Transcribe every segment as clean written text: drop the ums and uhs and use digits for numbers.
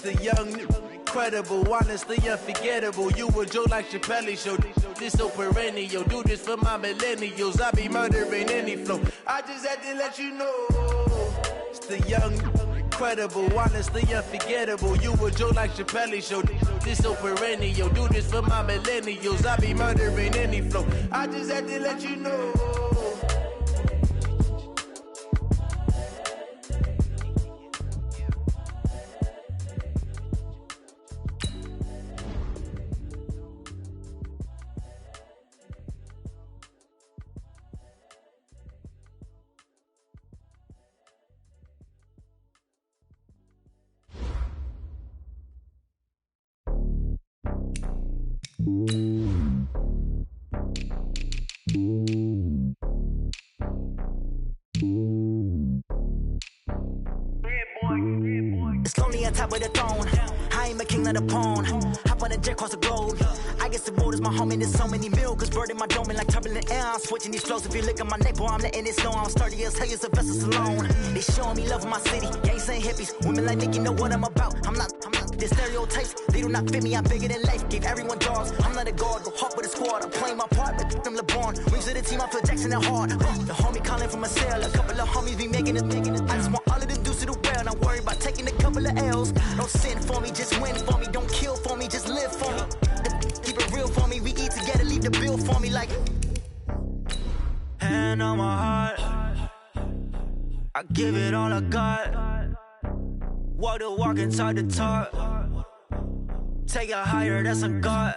The young, incredible, honestly unforgettable. You a joke like Chappelle Show. This so perennial. Do this for my millennials. I be murdering any flow. I just had to let you know. It's the young, incredible, honestly unforgettable. You a joke like Chappelle Show. This so perennial. Do this for my millennials. I be murdering any flow. I just had to let you know. It's lonely on top of the throne. I ain't a king of the pawn. Hop on a jet across the globe. I guess the world is my home and there's so many miracles burning my dome and like turbulent air. I'm switching these flows. If you look at my neck, boy, I'm letting it snow. I'm sturdy as hell, as a vessel alone. They showing me love in my city. Gang saying hippies. Women like Nick, you know what I'm about. I'm not. The stereotypes, they do not fit me. I'm bigger than life. Gave everyone dogs. I'm not a guard. Go hard with a squad. I'm playing my part like them LeBron. Rings to the team. I feel Jackson and hard. The homie calling from a cell. A couple of homies be making it. I just want all of them dudes to do well. Not worry about taking a couple of L's. Don't sin for me, just win for me. Don't kill for me, just live for me. Keep it real for me. We eat together, leave the bill for me like. Hand on my heart, I give it all I got. Walk the walk inside the talk. Take it higher, that's a God.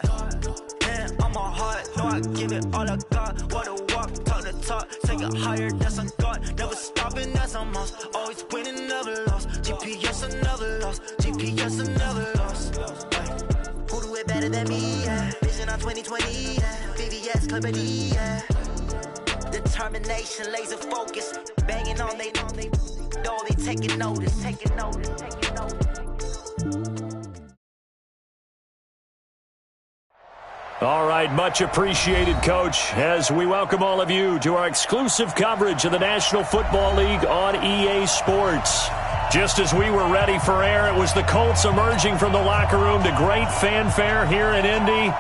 Hand on my heart, no, I give it all I got. Walk the walk, talk the talk. Take it higher, that's a God. Never stopping, that's a must. Always winning, never lost. GPS, I never lost. GPS, I never lost. Who do it better than me? Yeah. Vision on 2020. Yeah. VVS, Clippity. Yeah. Determination, laser focus. Banging on they door, they taking notice. Taking notice. Taking notice. All right, much appreciated, Coach, as we welcome all of you to our exclusive coverage of the National Football League on EA Sports. Just as we were ready for air, it was the Colts emerging from the locker room to great fanfare here in Indy.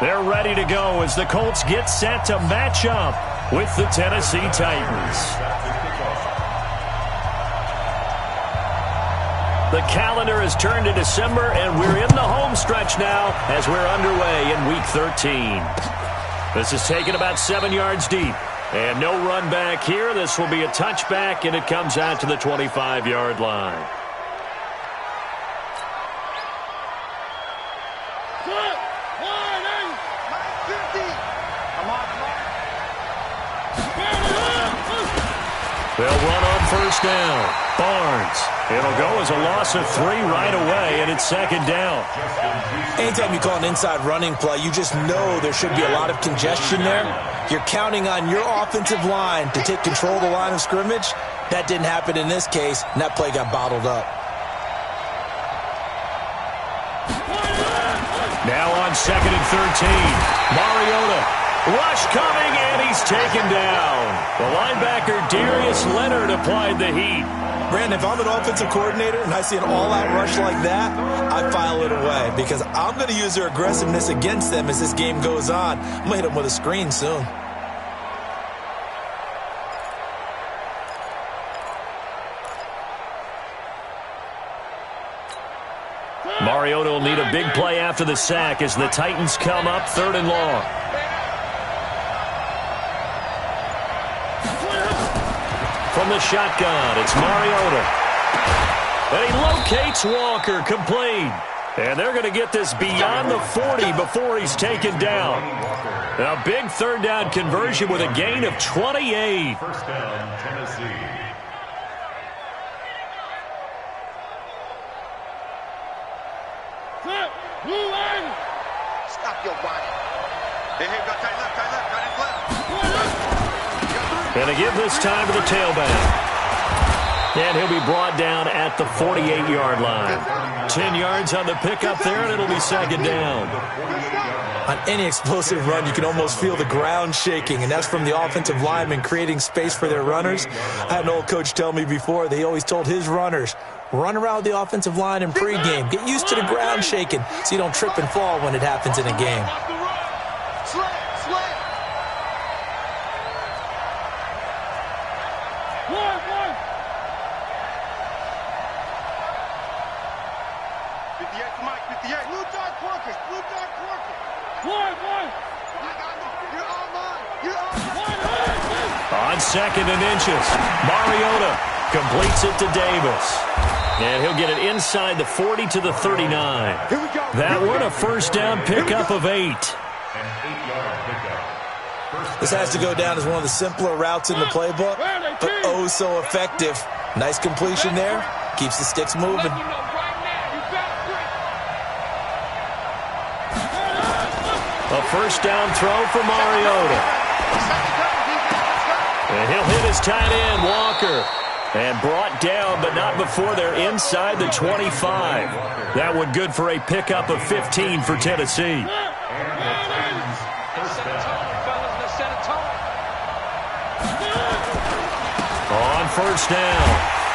They're ready to go as the Colts get set to match up with the Tennessee Titans. The calendar has turned to December, and we're in the home stretch now as we're underway in Week 13. This is taken about 7 yards deep, and no run back here. This will be a touchback, and it comes out to the 25-yard line. They'll run on first down. Barnes. It'll go as a loss of 3 right away, and it's second down. Anytime you call an inside running play, you just know there should be a lot of congestion there. You're counting on your offensive line to take control of the line of scrimmage. That didn't happen in this case, and that play got bottled up. Now on 2nd and 13. Mariota. Rush coming, and he's taken down. The linebacker, Darius Leonard, applied the heat. Brandon, if I'm an offensive coordinator and I see an all-out rush like that, I file it away because I'm going to use their aggressiveness against them as this game goes on. I'm going to hit them with a screen soon. Mariota will need a big play after the sack as the Titans come up 3rd and long. From the shotgun, it's Mariota. And he locates Walker, complete. And they're going to get this beyond the 40 before he's taken down. A big 3rd down conversion with a gain of 28. First down, Tennessee. Stop your whining. Hey, got tight left, tight left. And to give this time to the tailback. And he'll be brought down at the 48-yard line. 10 yards on the pickup there, and it'll be second down. On any explosive run, you can almost feel the ground shaking, and that's from the offensive linemen creating space for their runners. I had an old coach tell me before that he always told his runners, run around the offensive line in pregame. Get used to the ground shaking so you don't trip and fall when it happens in a game. On 2nd and inches, Mariota completes it to Davis. And he'll get it inside the 40 to the 39. That one a first down pickup of 8. This has to go down as one of the simpler routes in the playbook, but oh so effective. Nice completion there. Keeps the sticks moving. A first down throw for Mariota. And he'll hit his tight end, Walker. And brought down, but not before they're inside the 25. That one good for a pickup of 15 for Tennessee. On first down,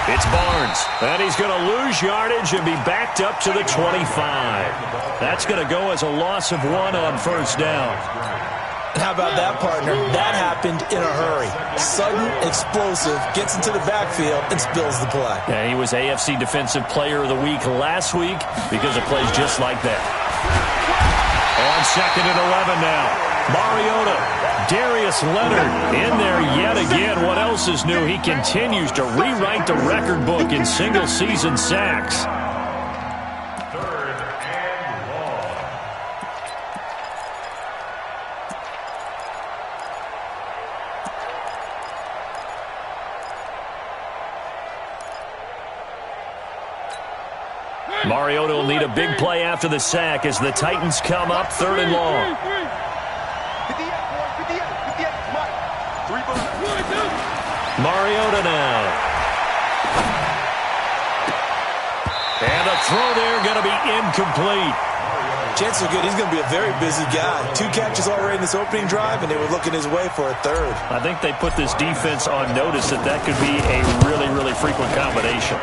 it's Barnes. And he's going to lose yardage and be backed up to the 25. That's going to go as a loss of 1 on first down. How about that, partner? That happened in a hurry. Sudden, explosive, gets into the backfield, and spills the play. Yeah, he was AFC Defensive Player of the Week last week because of plays just like that. On 2nd and 11 now. Mariota, Darius Leonard in there yet again. What else is new? He continues to rewrite the record book in single-season sacks. Mariota will need a big play after the sack as the Titans come up 3rd and long. Mariota now. And a throw there going to be incomplete. Chances are good. He's going to be a very busy guy. 2 catches already in this opening drive, and they were looking his way for a 3rd. I think they put this defense on notice that could be a really, really frequent combination.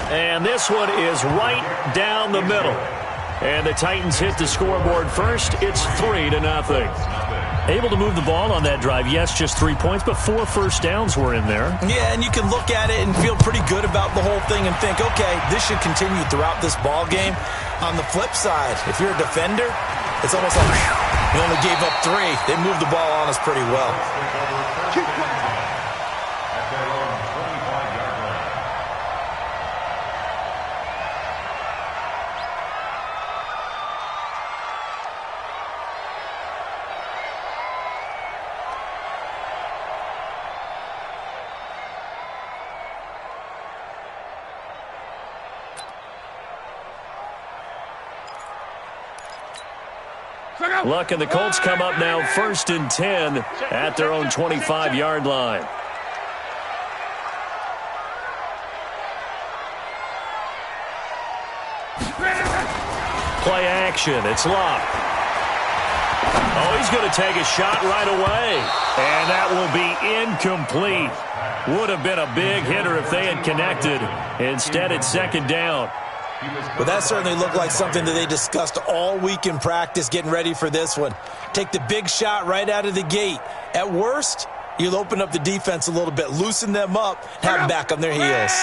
And this one is right down the middle. And the Titans hit the scoreboard first. It's 3-0. Able to move the ball on that drive. Yes, just 3 points, but 4 first downs were in there. Yeah, and you can look at it and feel pretty good about the whole thing and think, okay, this should continue throughout this ball game. On the flip side, if you're a defender, it's almost like you only gave up 3. They moved the ball on us pretty well. Luck and the Colts come up now 1st and 10 at their own 25-yard line. Play action. It's Locke. Oh, he's going to take a shot right away. And that will be incomplete. Would have been a big hitter if they had connected. Instead, it's 2nd down. But that certainly looked like something that they discussed all week in practice getting ready for this one. Take the big shot right out of the gate. At worst, you'll open up the defense a little bit, loosen them up, have them back on their heels.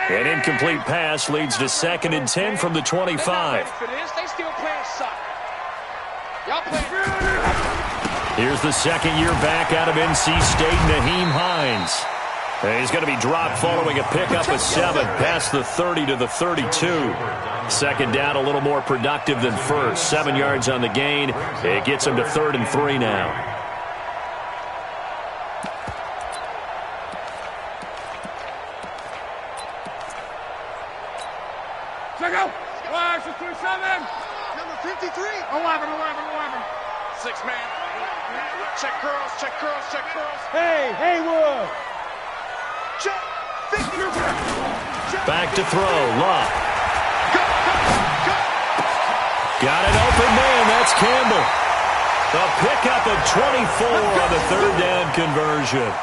An incomplete pass leads to 2nd and 10 from the 25. Here's the second-year back out of NC State, Naheem Hines. He's going to be dropped following a pickup of 7 past the 30 to the 32. 2nd down, a little more productive than first. 7 yards on the gain. It gets him to 3rd and 3 now. Check out. 637. Number 53. 11. 6-man. Check curls, check curls, check curls. Hey, Haywood. Check. Back to throw. Locke. Got an open man. That's Campbell. A pickup of 24 on the 3rd down conversion.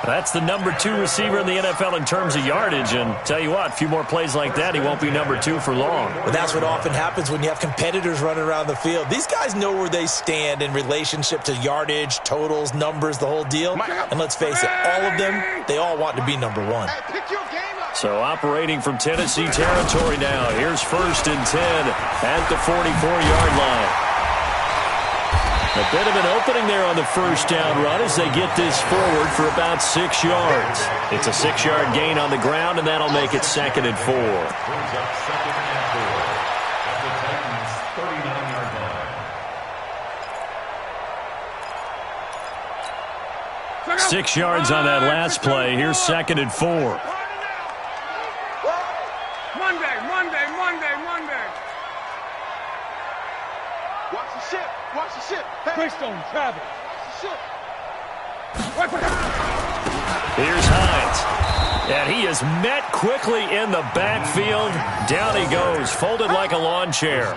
That's the number 2 receiver in the NFL in terms of yardage. And tell you what, a few more plays like that, he won't be number 2 for long. But that's what often happens when you have competitors running around the field. These guys know where they stand in relationship to yardage, totals, numbers, the whole deal. And let's face it, all of them, they all want to be number 1. So operating from Tennessee territory now. Here's 1st and 10 at the 44-yard line. A bit of an opening there on the first down run as they get this forward for about 6 yards. It's a 6-yard gain on the ground, and that'll make it 2nd and 4. Brings up 2nd and 4 at the Titans' 39-yard line. 6 yards on that last play. Here's 2nd and 4. Monday. Watch the ship. Keystone, travel. Here's Hines. And he is met quickly in the backfield. Down he goes, folded like a lawn chair.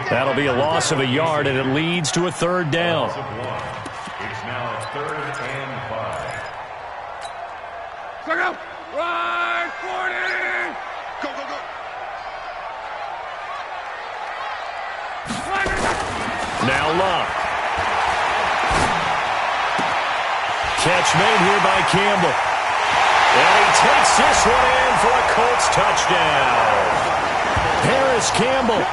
That'll be a loss of a yard, and it leads to a 3rd down. It's now 3rd and 5. Check out. Right, 40. Go. Now Love. Catch made here by Campbell. And he takes this one in for a Colts touchdown. Harris Campbell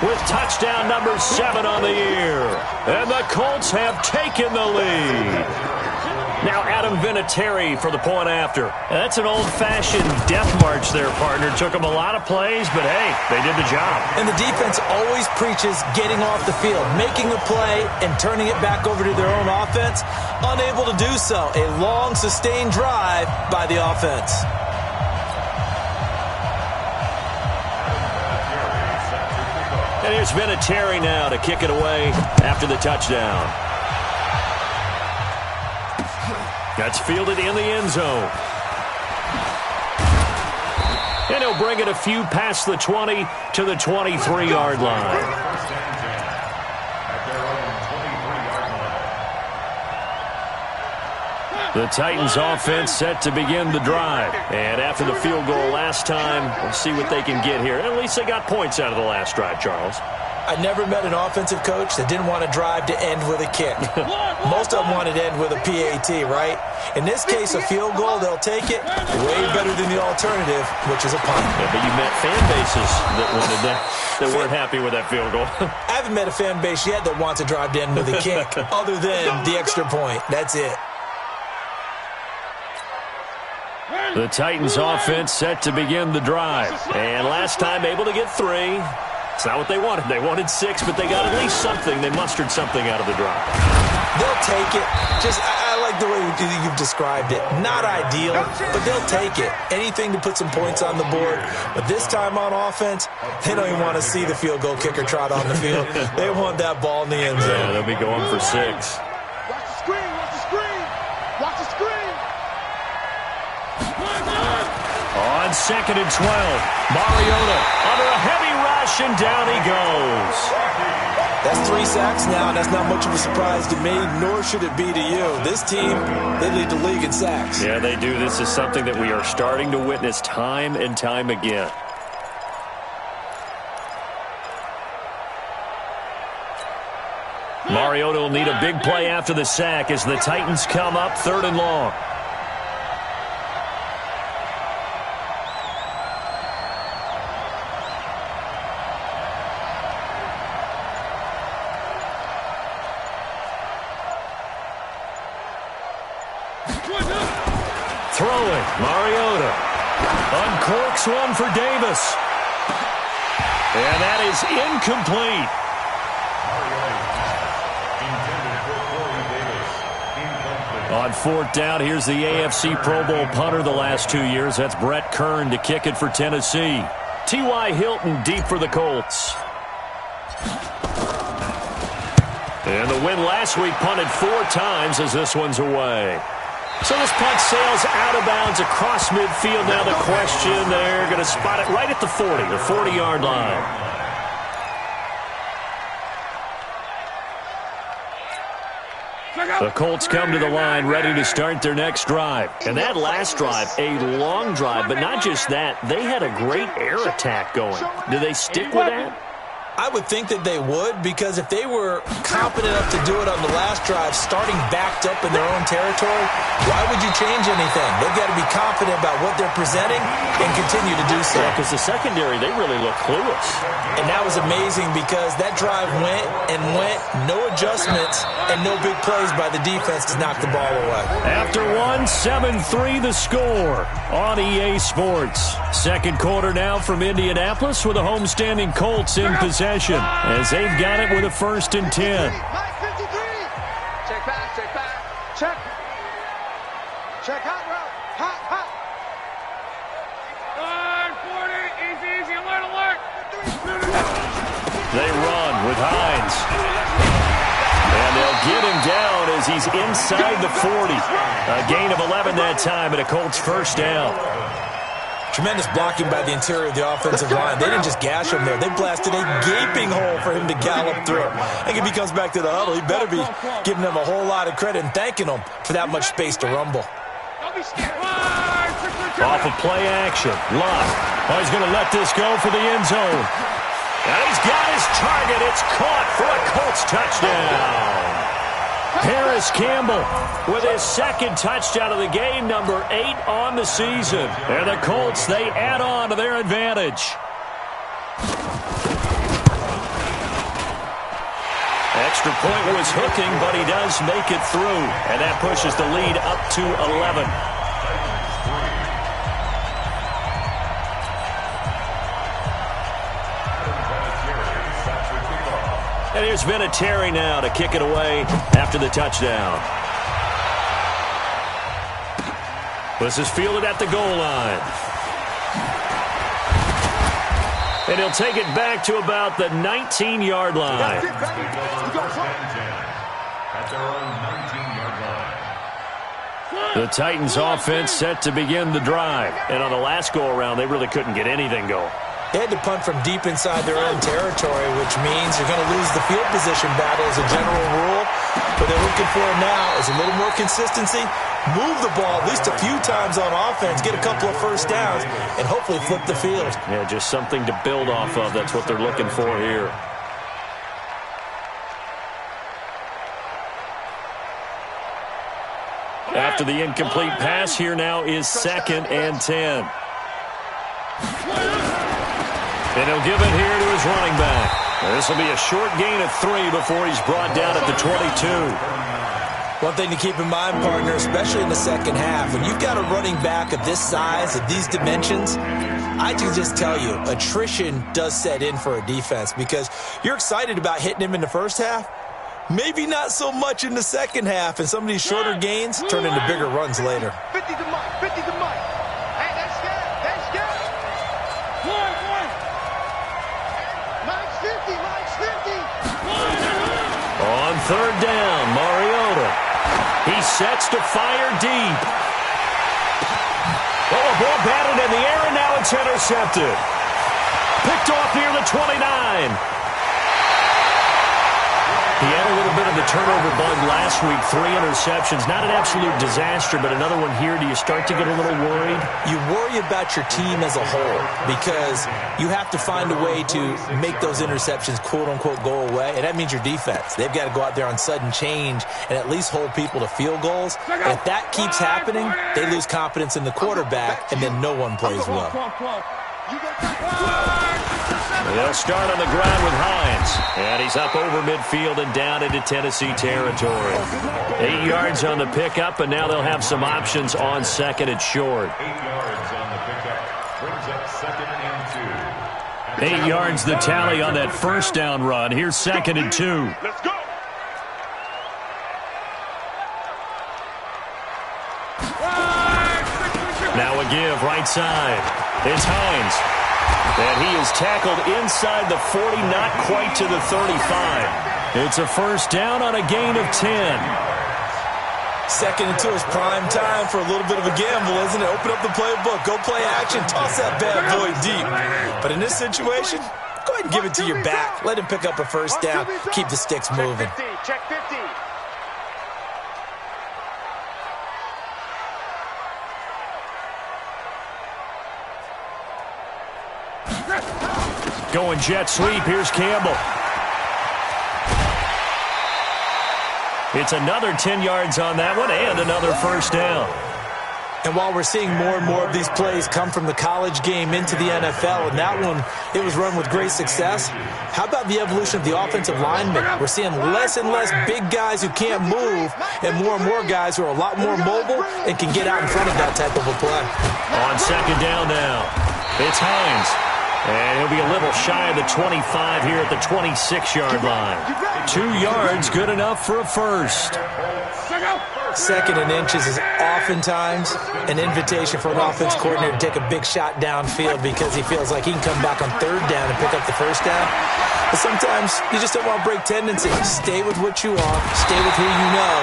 with touchdown number 7 on the year. And the Colts have taken the lead. Now Adam Vinatieri for the point after. That's an old-fashioned death march there, partner. Took them a lot of plays, but hey, they did the job. And the defense always preaches getting off the field, making a play, and turning it back over to their own offense. Unable to do so. A long, sustained drive by the offense. And here's Vinatieri now to kick it away after the touchdown. That's fielded in the end zone. And he'll bring it a few past the 20 to the 23-yard line. The Titans offense set to begin the drive. And after the field goal last time, we'll see what they can get here. At least they got points out of the last drive, Charles. I never met an offensive coach that didn't want to drive to end with a kick. Most of them wanted to end with a PAT, right? In this case, a field goal, they'll take it. Way better than the alternative, which is a punt. Yeah, but you met fan bases that wanted that weren't happy with that field goal. I haven't met a fan base yet that wants to drive to end with a kick, other than the extra point. That's it. The Titans offense set to begin the drive. And last time able to get 3. It's not what they wanted. They wanted 6, but they got at least something. They mustered something out of the drive. They'll take it. I like the way you've described it. Not ideal, but they'll take it. Anything to put some points on the board. But this time on offense, they don't even want to see the field goal kicker trot on the field. They want that ball in the end zone. Yeah, they'll be going for 6. Watch the screen. Watch the screen. On 2nd and 12, Mariota under a heavy rush, and down he goes. That's 3 sacks now, and that's not much of a surprise to me, nor should it be to you. This team, they lead the league in sacks. Yeah, they do. This is something that we are starting to witness time and time again. Mariota will need a big play after the sack as the Titans come up 3rd and long. Throwing, Mariota uncorks one for Davis. And that is incomplete. On 4th down, here's the AFC Pro Bowl punter the last 2 years. That's Brett Kern to kick it for Tennessee. T.Y. Hilton deep for the Colts. And the win last week punted 4 times as this one's away. So this punt sails out of bounds across midfield. Now the question, they're going to spot it right at the 40, the 40-yard line. Check out. The Colts come to the line ready to start their next drive. And that last drive, a long drive, but not just that. They had a great air attack going. Do they stick with that? I would think that they would, because if they were competent enough to do it on the last drive, starting backed up in their own territory, why would you change anything? They've got to be confident about what they're presenting and continue to do so. Yeah, because the secondary, they really look clueless. And that was amazing because that drive went and went, no adjustments, and no big plays by the defense to knock the ball away. After 7-3 the score on EA Sports. Second quarter now from Indianapolis with the homestanding Colts in possession as they've got it with a 1st and 10. Check back. Check. Check hot route. Hot. 40. Easy. Alert. They run with Hines. And they'll get him down as he's inside the 40. A gain of 11 that time and a Colts first down. Tremendous blocking by the interior of the offensive line. They didn't just gash him there. They blasted a gaping hole for him to gallop through. I think if he comes back to the huddle, he better be giving them a whole lot of credit and thanking them for that much space to rumble. Off of play action. Luck. He's going to let this go for the end zone. And he's got his target. It's caught for a Colts touchdown. Paris Campbell with his second touchdown of the game, number 8 on the season. And the Colts, they add on to their advantage. Extra point was hooking, but he does make it through. And that pushes the lead up to 11. And here's Vinatieri now to kick it away after the touchdown. This is fielded at the goal line. And he'll take it back to about the 19-yard line. At their own 19-yard line. The Titans offense set to begin the drive. And on the last go-around, they really couldn't get anything going. They had to punt from deep inside their own territory, which means you're going to lose the field position battle as a general rule. What they're looking for now is a little more consistency, move the ball at least a few times on offense, get a couple of first downs, and hopefully flip the field. Yeah, just something to build off of. That's what they're looking for here. After the incomplete pass, here now is 2nd and 10. And he'll give it here to his running back. This will be a short gain of 3 before he's brought down at the 22. One thing to keep in mind, partner, especially in the second half, when you've got a running back of this size, of these dimensions, I can just tell you, attrition does set in for a defense because you're excited about hitting him in the first half, maybe not so much in the second half, and some of these shorter gains turn into bigger runs later. 50 to Mike. Hey, that's good. Mike's 50. On 3rd down, Mariota. He sets to fire deep. Oh, a ball batted in the air, and now it's intercepted. Picked off near the 29. He had a little bit of the turnover bug last week, 3 interceptions. Not an absolute disaster, but another one here. Do you start to get a little worried? You worry about your team as a whole because you have to find a way to make those interceptions, quote-unquote, go away, and that means your defense. They've got to go out there on sudden change and at least hold people to field goals. And if that keeps happening, they lose confidence in the quarterback, and then no one plays well. They'll start on the ground with Hines. And he's up over midfield and down into Tennessee territory. 8 yards on the pickup, and now they'll have some options on 2nd and short. 8 yards on the pickup. Brings up 2nd and 2. 8 yards the tally on that first down run. Here's 2nd and 2. Let's go. Now a give right side. It's Hines. And he is tackled inside the 40, not quite to the 35. It's a first down on a gain of 10. 2nd and 2 is prime time for a little bit of a gamble, isn't it? Open up the playbook, go play action, toss that bad boy deep. But in this situation, go ahead and give it to your back. Let him pick up a first down. Keep the sticks moving. Check 50. Going jet sweep. Here's Campbell. It's another 10 yards on that one and another first down. And while we're seeing more and more of these plays come from the college game into the NFL, and that one, it was run with great success, how about the evolution of the offensive linemen? We're seeing less and less big guys who can't move and more guys who are a lot more mobile and can get out in front of that type of a play. On second down now, it's Hines. And he'll be a little shy of the 25 here at the 26-yard line. 2 yards, good enough for a first. Second and inches is oftentimes an invitation for an offense coordinator to take a big shot downfield because he feels like he can come back on third down and pick up the first down. But sometimes you just don't want to break tendency. Stay with what you are, stay with who you know,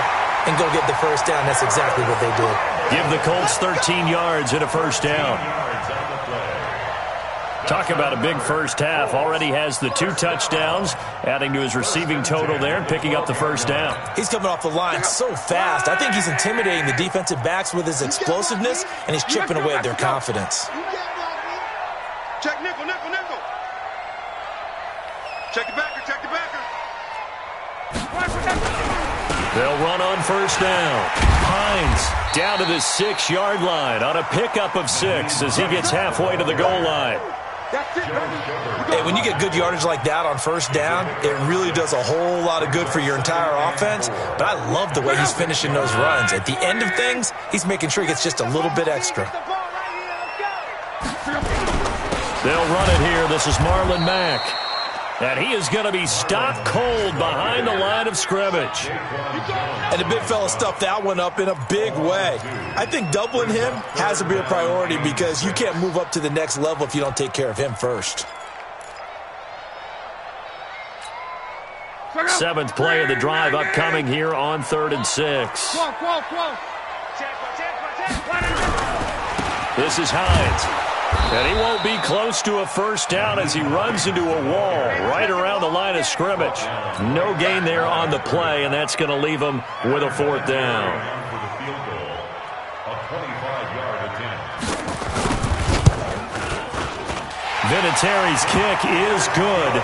and go get the first down. That's exactly what they did. Give the Colts 13 yards and a first down. Talk about a big first half. Already has the 2 touchdowns, adding to his receiving total there and picking up the first down. He's coming off the line so fast. I think he's intimidating the defensive backs with his explosiveness, and he's chipping away at their confidence. Check nickel. Check the backer. They'll run on first down. Hines down to the 6-yard line on a pickup of 6 as he gets halfway to the goal line. Hey, when you get good yardage like that on first down, it really does a whole lot of good for your entire offense. But I love the way he's finishing those runs. At the end of things, he's making sure he gets just a little bit extra. They'll run it here. This is Marlon Mack. And he is going to be stopped cold behind the line of scrimmage. And the big fella stuffed that one up in a big way. I think doubling him has to be a priority because you can't move up to the next level if you don't take care of him first. 7th play of the drive upcoming here on 3rd and 6. This is Hines. And he won't be close to a first down as he runs into a wall right around the line of scrimmage. No gain there on the play, and that's going to leave him with a 4th down. Vinatieri's kick is good.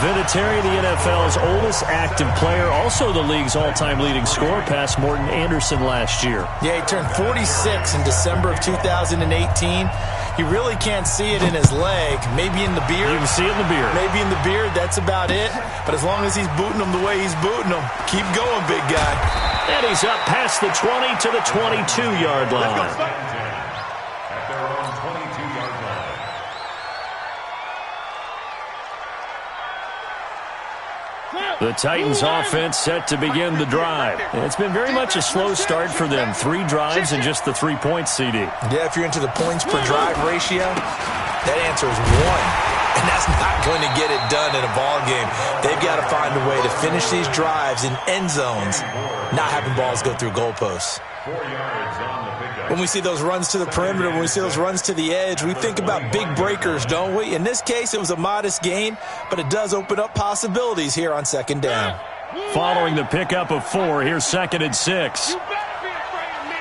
Vinatieri, the NFL's oldest active player, also the league's all-time leading scorer, past Morton Anderson last year. Yeah, he turned 46 in December of 2018. He really can't see it in his leg. Maybe in the beard. You can see it in the beard. Maybe in the beard. That's about it. But as long as he's booting them the way he's booting them, keep going, big guy. And he's up past the 20 to the 22-yard line. The Titans offense set to begin the drive. It's been very much a slow start for them. 3 drives and just the 3 points, CD. Yeah, if you're into the points per drive ratio, that answer is 1. And that's not going to get it done in a ball game. They've got to find a way to finish these drives in end zones, not having balls go through goalposts. 4 yards on the pickup. When we see those runs to the perimeter, when we see those runs to the edge, we think about big breakers, don't we? In this case, it was a modest gain, but it does open up possibilities here on 2nd down. Following the pickup of 4, here's 2nd and 6. You better be afraid of me.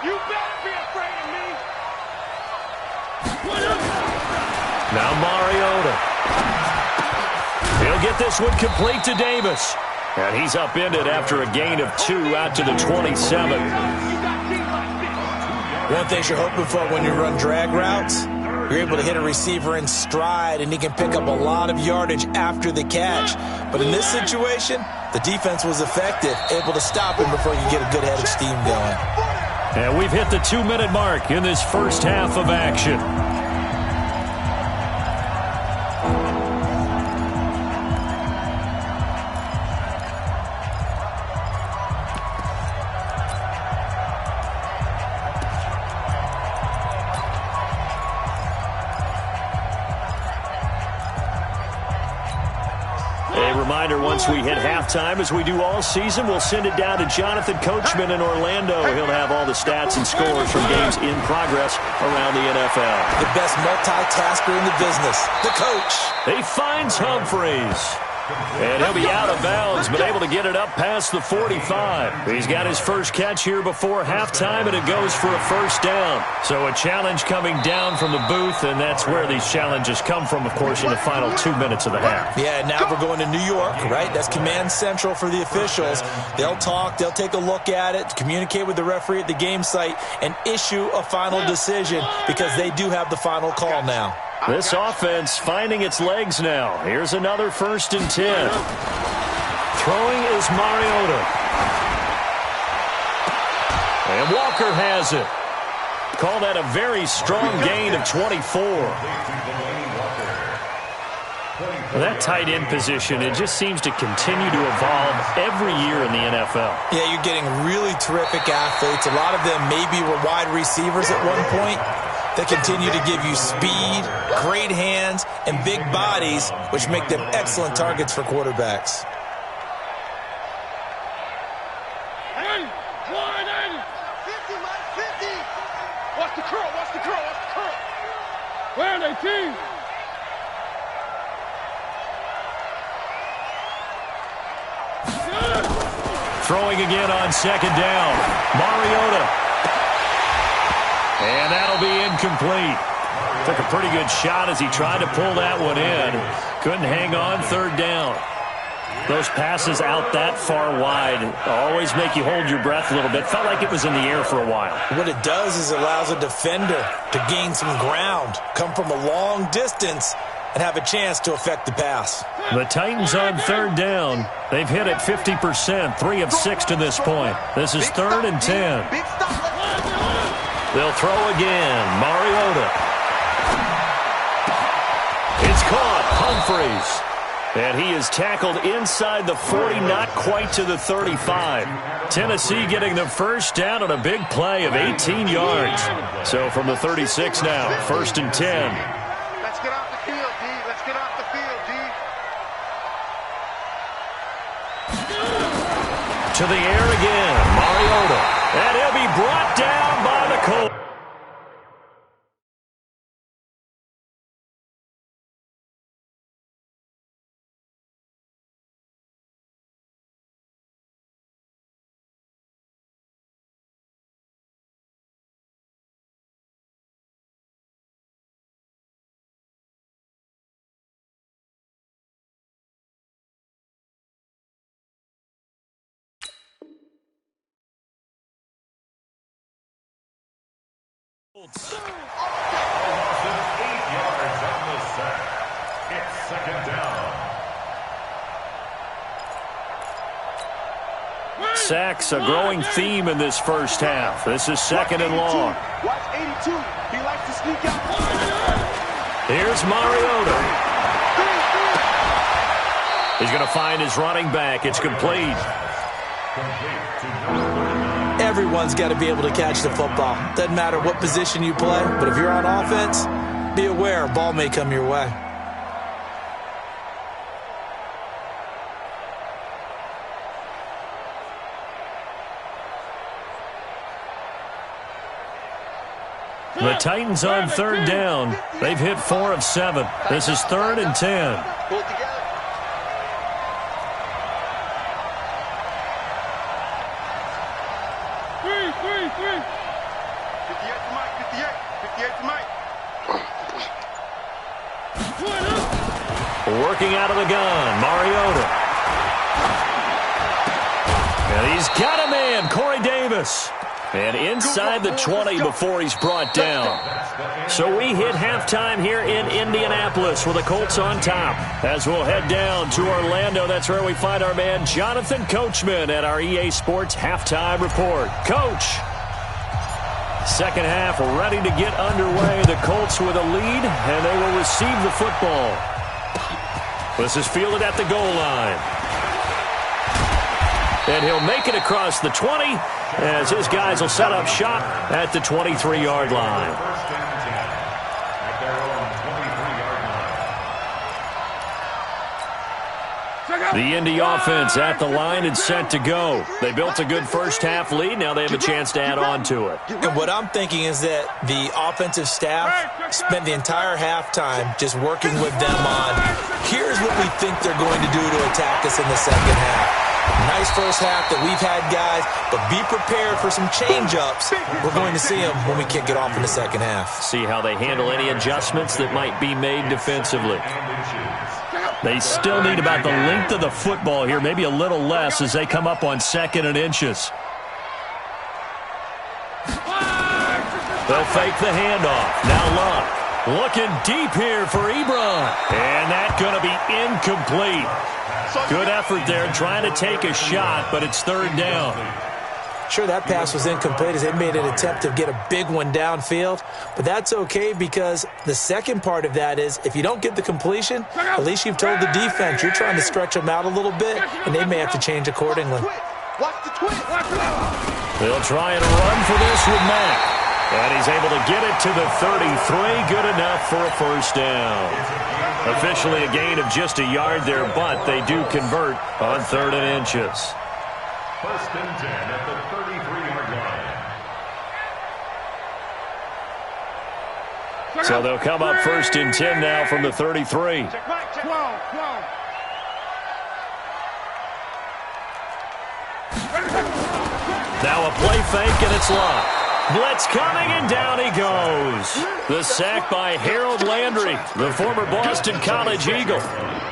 You better be afraid of me. Now Mariota. He'll get this one complete to Davis. And he's upended after a gain of 2 out to the 27. One thing you're hoping for when you run drag routes, you're able to hit a receiver in stride, and he can pick up a lot of yardage after the catch. But in this situation, the defense was effective, able to stop him before you get a good head of steam going. And we've hit the 2-minute mark in this first half of action. Once we hit halftime, as we do all season, we'll send it down to Jonathan Coachman in Orlando. He'll have all the stats and scores from games in progress around the NFL. The best multitasker in the business, the coach. He finds Humphreys. And he'll be out of bounds, but able to get it up past the 45. He's got his first catch here before halftime, and it goes for a first down. So a challenge coming down from the booth, and that's where these challenges come from, of course, in the final 2 minutes of the half. Yeah, now we're going to New York, right? That's command central for the officials. They'll talk, they'll take a look at it, communicate with the referee at the game site, and issue a final decision because they do have the final call now. This offense finding its legs now. Here's another 1st and 10. Throwing is Mariota. And Walker has it. Call that a very strong gain of 24. That tight end position, it just seems to continue to evolve every year in the NFL. Yeah, you're getting really terrific athletes. A lot of them maybe were wide receivers at one point. They continue to give you speed, great hands, and big bodies, which make them excellent targets for quarterbacks. Watch the curl, watch the curl, watch the curl. Where are they, team? Throwing again on 2nd down. Mariota. And that'll be incomplete. Took a pretty good shot as he tried to pull that one in. Couldn't hang on 3rd down. Those passes out that far wide always make you hold your breath a little bit. Felt like it was in the air for a while. What it does is it allows a defender to gain some ground, come from a long distance, and have a chance to affect the pass. The Titans on 3rd down. They've hit it 50%, 3 of 6 to this point. This is 3rd and 10. They'll throw again. Mariota. It's caught. Humphreys. And he is tackled inside the 40, not quite to the 35. Tennessee getting the first down on a big play of 18 yards. So from the 36 now, 1st and 10. Let's get off the field, D. Let's get off the field, D. To the air again. Mariota. And he'll be brought down by the Colts. Offensive 8 yards on the sack. It's 2nd down. Sacks a growing theme in this first half. This is 2nd and long. Watch 82. He likes to sneak out. Here's Mariota. He's going to find his running back. It's complete. Everyone's got to be able to catch the football. Doesn't matter what position you play, but if you're on offense, be aware a ball may come your way. The Titans on 3rd down. They've hit 4 of 7. This is 3rd and 10. Pull it together. Three. 58 to Mike, 58. 58 to Mike. Working out of the gun, Mariota. And he's got a man, Corey Davis. And inside the 20 before he's brought down. So we hit halftime here in Indianapolis with the Colts on top. As we'll head down to Orlando, that's where we find our man Jonathan Coachman at our EA Sports Halftime Report. Coach, second half ready to get underway. The Colts with a lead, and they will receive the football. This is fielded at the goal line. And he'll make it across the 20 as his guys will set up shop at the 23-yard line. First and 10 at their own 23-yard line. Check out. The Indy offense at the line and set to go. They built a good first-half lead. Now they have a chance to add on to it. And what I'm thinking is that the offensive staff spent the entire halftime just working with them on, here's what we think they're going to do to attack us in the second half. Nice first half that we've had, guys, but be prepared for some change-ups. We're going to see them when we kick it off in the second half. See how they handle any adjustments that might be made defensively. They still need about the length of the football here, maybe a little less as they come up on 2nd and inches. They'll fake the handoff. Now Luck looking deep here for Ebron. And that's going to be incomplete. Good effort there trying to take a shot, but it's 3rd down. Sure, that pass was incomplete as they made an attempt to get a big one downfield, but that's okay because the second part of that is if you don't get the completion, at least you've told the defense you're trying to stretch them out a little bit, and they may have to change accordingly. They'll try and run for this with Mack, and he's able to get it to the 33, good enough for a first down. Officially a gain of just a yard there, but they do convert on 3rd and inches. 1st and 10 at the 33-yard line. So they'll come up 1st and 10 now from the 33. Now a play fake, and it's Luck. Blitz coming, and down he goes. The sack by Harold Landry, the former Boston College Eagle.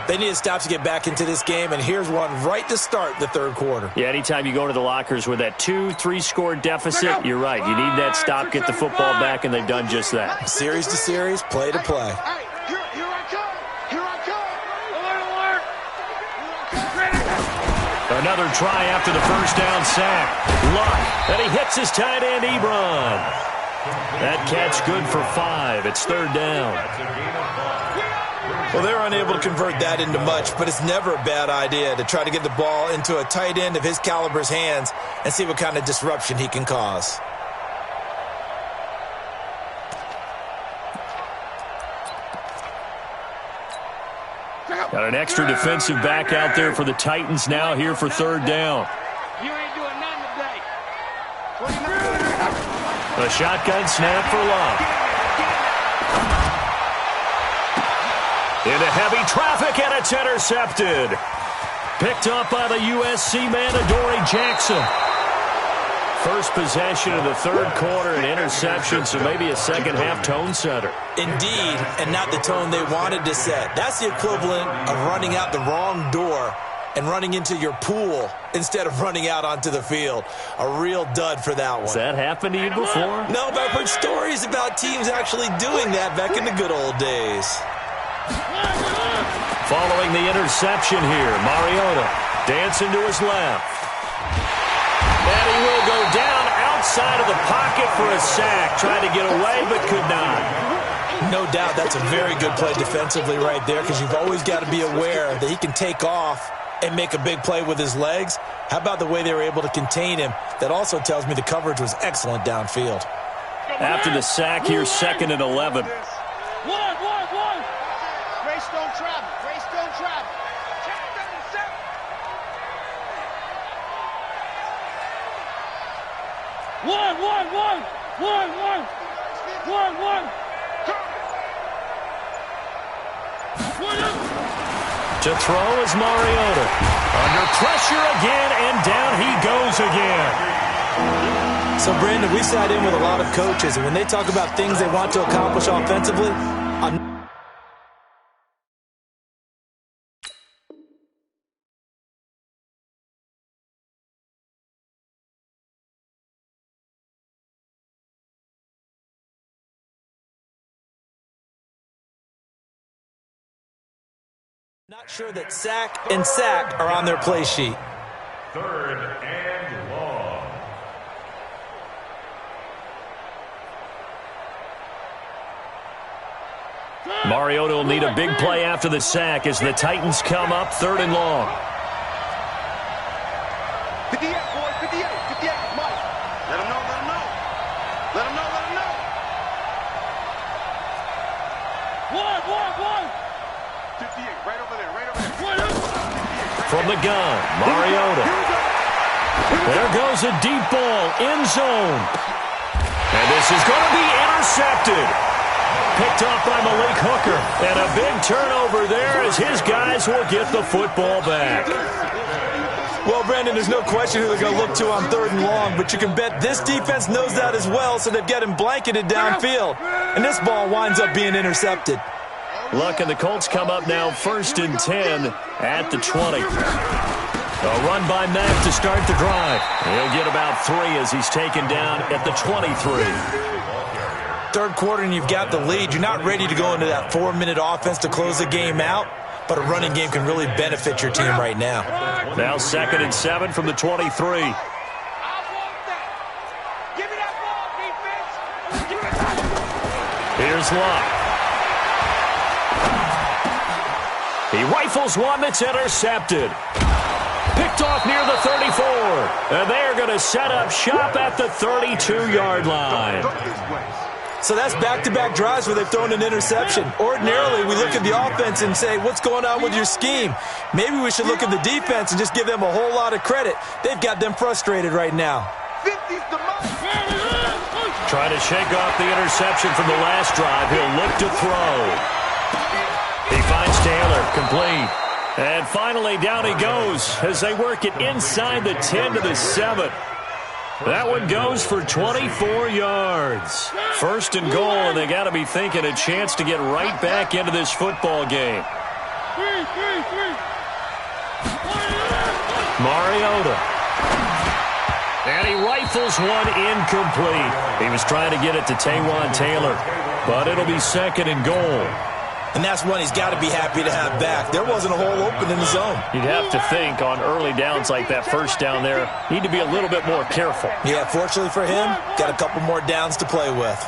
They need to stop to get back into this game, and here's one right to start the 3rd quarter. Yeah, anytime you go to the lockers with that 2-3 score deficit, you're right. You need that stop, get the football back, and they've done just that. Series to series, play to play. Another try after the first down sack. Luck, and he hits his tight end, Ebron. That catch good for 5. It's 3rd down. Well, they're unable to convert that into much, but it's never a bad idea to try to get the ball into a tight end of his caliber's hands and see what kind of disruption he can cause. Got an extra defensive back out there for the Titans now here for 3rd down. You ain't doing nothing today. A shotgun snap for Luck. Into heavy traffic, and it's intercepted. Picked up by the USC man, Adoree Jackson. First possession of the 3rd quarter, an interception, so maybe a second-half tone setter. Indeed, and not the tone they wanted to set. That's the equivalent of running out the wrong door and running into your pool instead of running out onto the field. A real dud for that one. Has that happened to you before? No, but I've heard stories about teams actually doing that back in the good old days. Following the interception here, Mariota dancing to his left. And he will go down outside of the pocket for a sack. Tried to get away, but could not. No doubt that's a very good play defensively right there because you've always got to be aware that he can take off and make a big play with his legs. How about the way they were able to contain him? That also tells me the coverage was excellent downfield. After the sack here, 2nd and 11. Race don't travel. Race don't travel. One. To throw is Mariota. Under pressure again, and down he goes again. So, Brandon, we sat in with a lot of coaches, and when they talk about things they want to accomplish offensively, I'm not sure that sack and sack are on their play sheet. 3rd and long. Mariota will need a big play after the sack as the Titans come up 3rd and long. 58, boys, 58, Mike. Let him know. One. 58, right over there. From the gun, Mariota. There goes a deep ball, end zone. And this is going to be intercepted. Picked off by Malik Hooker. And a big turnover there as his guys will get the football back. Well, Brandon, there's no question who they're going to look to on 3rd and long, but you can bet this defense knows that as well, so they've got him blanketed downfield. And this ball winds up being intercepted. Look, and the Colts come up now 1st and 10 at the 20. A run by Mack to start the drive. He'll get about 3 as he's taken down at the 23. 3rd quarter and you've got the lead. You're not ready to go into that 4-minute offense to close the game out, but a running game can really benefit your team right now. Now 2nd and 7 from the 23. Here's Luck. He rifles one that's intercepted. Picked off near the 34. And they're going to set up shop at the 32-yard line. So that's back-to-back drives where they've thrown an interception. Ordinarily, we look at the offense and say, what's going on with your scheme? Maybe we should look at the defense and just give them a whole lot of credit. They've got them frustrated right now. Trying to shake off the interception from the last drive. He'll look to throw. He finds Taylor, complete. And finally, down he goes as they work it inside the 10 to the 7. That one goes for 24 yards. 1st and goal, and they got to be thinking a chance to get right back into this football game. Mariota. And he rifles one incomplete. He was trying to get it to Taywan Taylor, but it'll be 2nd and goal. And that's one he's got to be happy to have back. There wasn't a hole open in the zone. You'd have to think on early downs like that, 1st down there, need to be a little bit more careful. Yeah, fortunately for him, got a couple more downs to play with.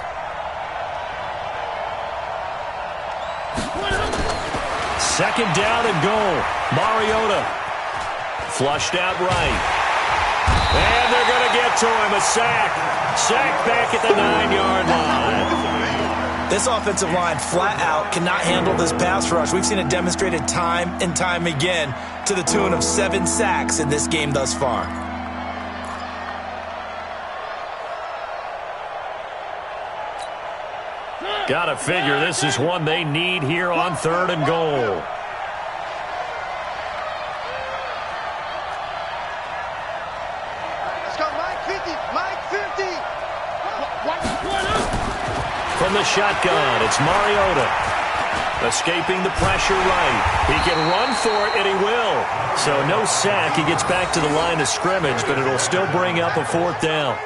Second down and goal. Mariota flushed out right. And they're going to get to him. A sack. Sack back at the 9-yard line. This offensive line flat out cannot handle this pass rush. We've seen it demonstrated time and time again to the tune of 7 sacks in this game thus far. Gotta figure this is one they need here on 3rd and goal. Let's go, Mike 50, Mike 50. From the shotgun, it's Mariota. Escaping the pressure right. He can run for it, and he will. So no sack. He gets back to the line of scrimmage, but it'll still bring up a 4th down.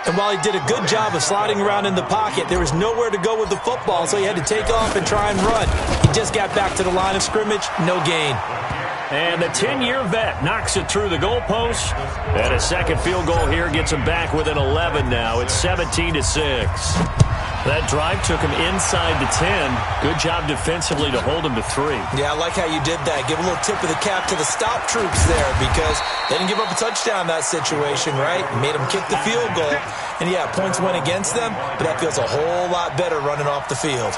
And while he did a good job of sliding around in the pocket, there was nowhere to go with the football, so he had to take off and try and run. He just got back to the line of scrimmage, no gain. And the 10-year vet knocks it through the goalpost. And a second field goal here gets him back within 11 now. It's 17-6. That drive took him inside the 10. Good job defensively to hold him to 3. Yeah, I like how you did that. Give a little tip of the cap to the stop troops there because they didn't give up a touchdown in that situation, right? Made them kick the field goal. And, yeah, points went against them, but that feels a whole lot better running off the field.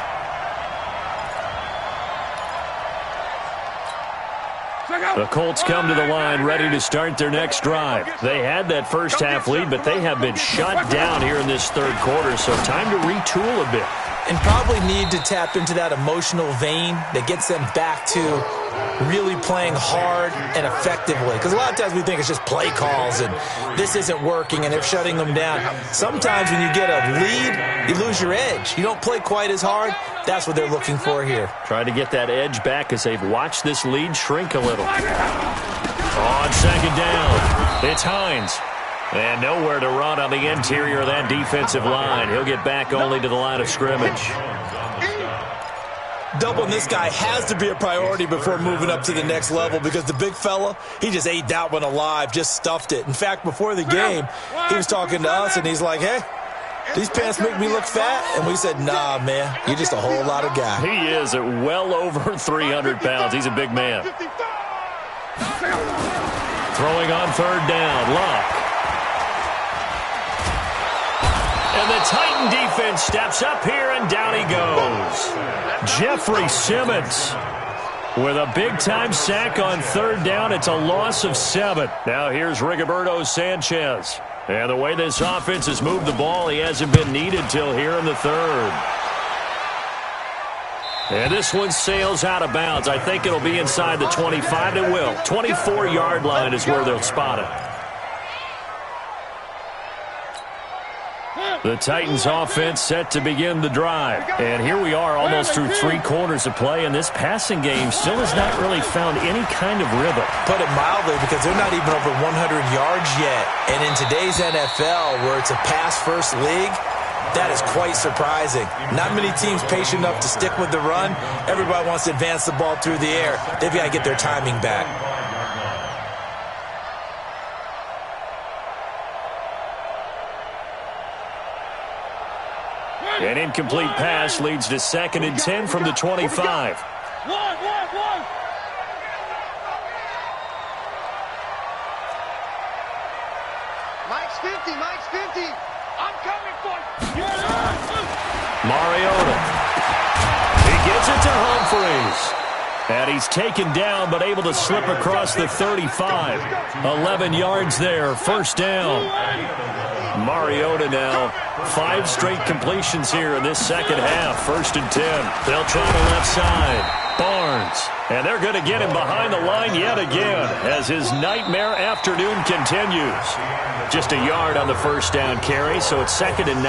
The Colts come to the line ready to start their next drive. They had that first half lead, but they have been shut down here in this 3rd quarter, so time to retool a bit. And probably need to tap into that emotional vein that gets them back to really playing hard and effectively. Because a lot of times we think it's just play calls and this isn't working and they're shutting them down. Sometimes when you get a lead, you lose your edge. You don't play quite as hard. That's what they're looking for here. Trying to get that edge back as they've watched this lead shrink a little. On 2nd down, it's Hines. And nowhere to run on the interior of that defensive line. He'll get back only to the line of scrimmage. Doubling this guy has to be a priority before moving up to the next level because the big fella, he just ate that one alive, just stuffed it. In fact, before the game, he was talking to us, and he's like, hey, these pants make me look fat? And we said, nah, man, you're just a whole lot of guy. He is at well over 300 pounds. He's a big man. Throwing on 3rd down, Luck. And the Titan defense steps up here, and down he goes. Jeffrey Simmons. With a big-time sack on third down, it's a loss of 7. Now here's Rigoberto Sanchez. And the way this offense has moved the ball, he hasn't been needed till here in the third. And this one sails out of bounds. I think it'll be inside the 25. It will. 24-yard line is where they'll spot it. The Titans offense set to begin the drive. And here we are almost through 3 quarters of play, and this passing game still has not really found any kind of rhythm. Put it mildly, because they're not even over 100 yards yet. And in today's NFL, where it's a pass-first league, that is quite surprising. Not many teams patient enough to stick with the run. Everybody wants to advance the ball through the air. They've got to get their timing back. An incomplete pass leads to 2nd and 10 from the 25. Mike's 50, Mike's 50. I'm coming for you. Mariota. He gets it to Humphreys. And he's taken down, but able to slip across the 35. 11 yards there, first down. Mariota now. 5 straight completions here in this second half. 1st and 10. They'll try the left side. Barnes. And they're going to get him behind the line yet again as his nightmare afternoon continues. Just a yard on the first down carry, so it's 2nd and 9.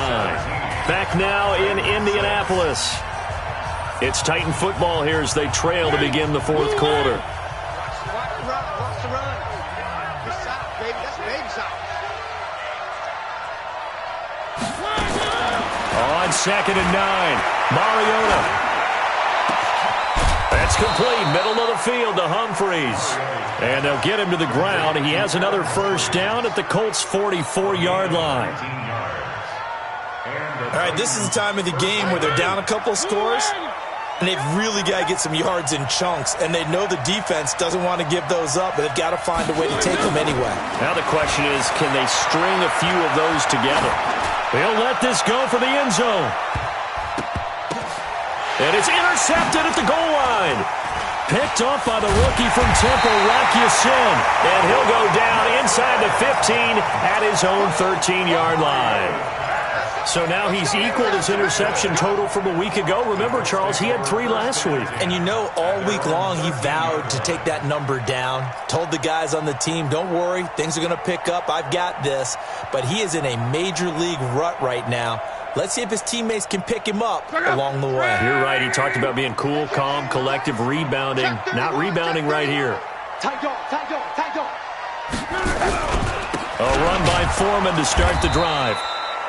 Back now in Indianapolis. It's Titan football here as they trail to begin the 4th quarter. Watch the run. It's south, baby. That's baby south. On 2nd and 9, Mariota. That's complete, middle of the field to Humphreys. And they'll get him to the ground. He has another first down at the Colts' 44-yard line. All right, this is the time of the game where they're down a couple of scores, and they've really got to get some yards in chunks. And they know the defense doesn't want to give those up, but they've got to find a way to take them anyway. Now the question is, can they string a few of those together? They'll let this go for the end zone. And it's intercepted at the goal line. Picked off by the rookie from Temple, Rocky Sin. And he'll go down inside the 15 at his own 13-yard line. So now he's equaled his interception total from a week ago. Remember, Charles, he had 3 last week. And you know, all week long he vowed to take that number down. Told the guys on the team, don't worry, things are going to pick up. I've got this. But he is in a major league rut right now. Let's see if his teammates can pick him up along the way. You're right. He talked about being cool, calm, collective, rebounding. Not rebounding right here. Tight dog. A run by Foreman to start the drive.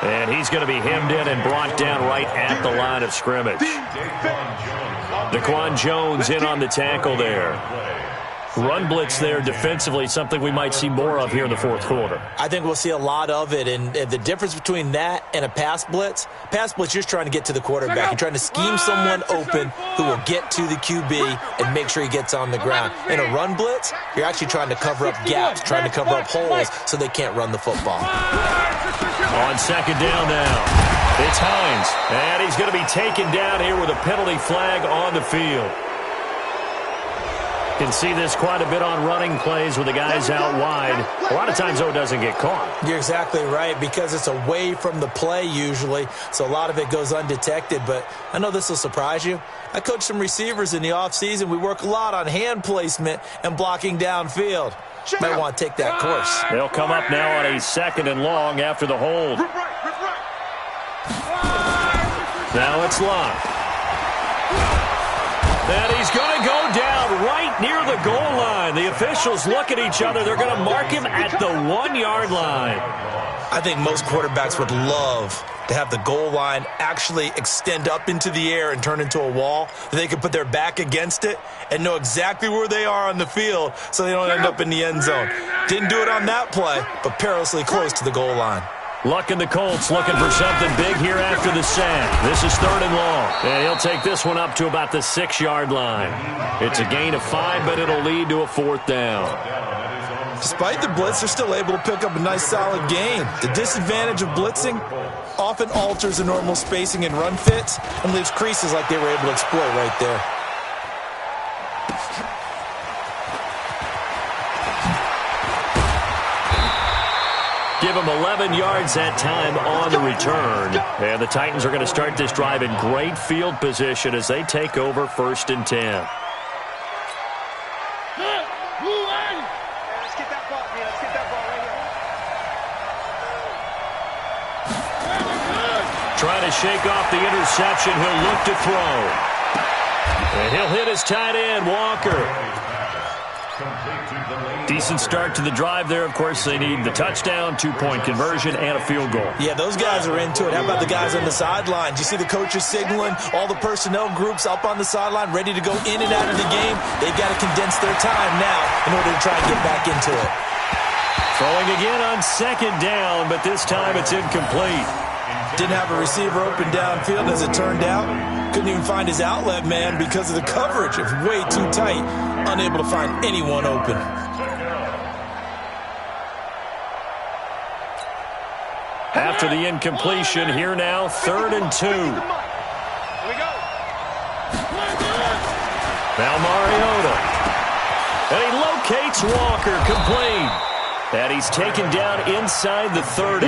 And he's going to be hemmed in and brought down right at the line of scrimmage. Daquan Jones in on the tackle there. Run blitz there defensively, something we might see more of here in the 4th quarter. I think we'll see a lot of it, and the difference between that and a pass blitz, you're just trying to get to the quarterback. You're trying to scheme someone open who will get to the QB and make sure he gets on the ground. In a run blitz, you're actually trying to cover up gaps, trying to cover up holes so they can't run the football. On 2nd down now, it's Hines, and he's going to be taken down here with a penalty flag on the field. Can see this quite a bit on running plays with the guys out wide. A lot of times, though, it doesn't get caught. You're exactly right, because it's away from the play usually, so a lot of it goes undetected. But I know this will surprise you. I coach some receivers in the offseason. We work a lot on hand placement and blocking downfield. Might want to take that course. They'll come up now on a 2nd and long after the hold. Now it's Locke. And he's going to go down right near the goal line. The officials look at each other. They're going to mark him at the 1-yard line. I think most quarterbacks would love to have the goal line actually extend up into the air and turn into a wall. They can put their back against it and know exactly where they are on the field so they don't end up in the end zone. Didn't do it on that play, but perilously close to the goal line. Luck and the Colts looking for something big here after the sack. This is 3rd and long. And he'll take this one up to about the 6-yard line. It's a gain of 5, but it'll lead to a 4th down. Despite the blitz, they're still able to pick up a nice solid gain. The disadvantage of blitzing often alters the normal spacing and run fits and leaves creases like they were able to exploit right there. give him 11 yards that time on the return. And the Titans are going to start this drive in great field position as they take over 1st and 10. Let's get that ball, man. Let's get that ball right here. Trying to shake off the interception. He'll look to throw. And he'll hit his tight end, Walker. Decent start to the drive there. Of course, they need the touchdown, 2-point conversion, and a field goal. Yeah, those guys are into it. How about the guys on the sideline? Do you see the coaches signaling? All the personnel groups up on the sideline ready to go in and out of the game. They've got to condense their time now in order to try and get back into it. Throwing again on 2nd down, but this time it's incomplete. Didn't have a receiver open downfield as it turned out. Couldn't even find his outlet man because of the coverage. It was way too tight. Unable to find anyone open. After the incompletion, here now, 3rd and 2. Here we go. Now Mariota. And he locates Walker, complete. And he's taken down inside the 30.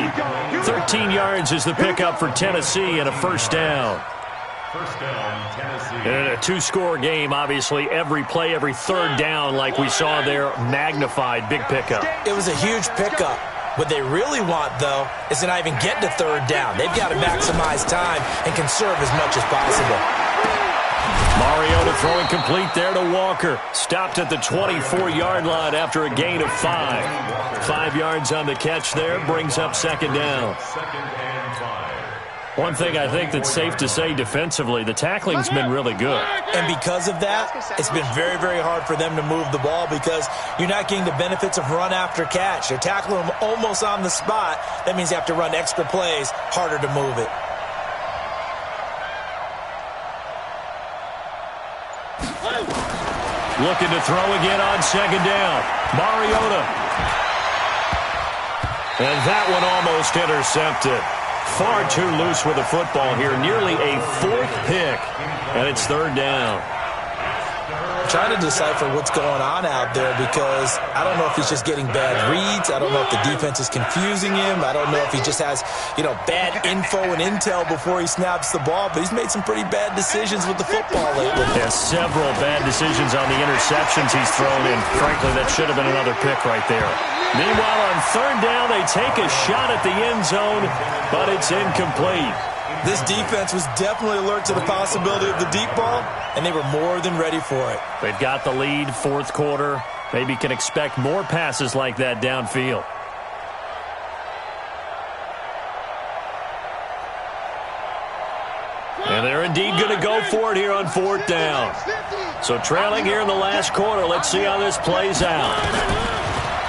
13 yards is the pickup for Tennessee and a 1st down. First down, Tennessee. In a 2-score game, obviously, every play, every 3rd down, like we saw there, magnified, big pickup. It was a huge pickup. What they really want, though, is to not even get to 3rd down. They've got to maximize time and conserve as much as possible. Mariota throwing complete there to Walker. Stopped at the 24-yard line after a gain of 5. 5 yards on the catch there, brings up 2nd down. 2nd and 5. One thing I think that's safe to say defensively, the tackling's been really good. And because of that, it's been very, very hard for them to move the ball because you're not getting the benefits of run after catch. They're tackling them almost on the spot. That means you have to run extra plays, harder to move it. Looking to throw again on 2nd down. Mariota. And that one almost intercepted. Far too loose with the football here. Nearly a 4th pick. And it's 3rd down. Trying to decipher what's going on out there because I don't know if he's just getting bad reads. I don't know if the defense is confusing him. I don't know if he just has, bad info and intel before he snaps the ball. But he's made some pretty bad decisions with the football lately. Yeah, several bad decisions on the interceptions he's thrown in. Frankly, that should have been another pick right there. Meanwhile, on 3rd down, they take a shot at the end zone, but it's incomplete. This defense was definitely alert to the possibility of the deep ball, and they were more than ready for it. They've got the lead, 4th quarter. Maybe can expect more passes like that downfield. And they're indeed going to go for it here on 4th down. So trailing here in the last quarter. Let's see how this plays out.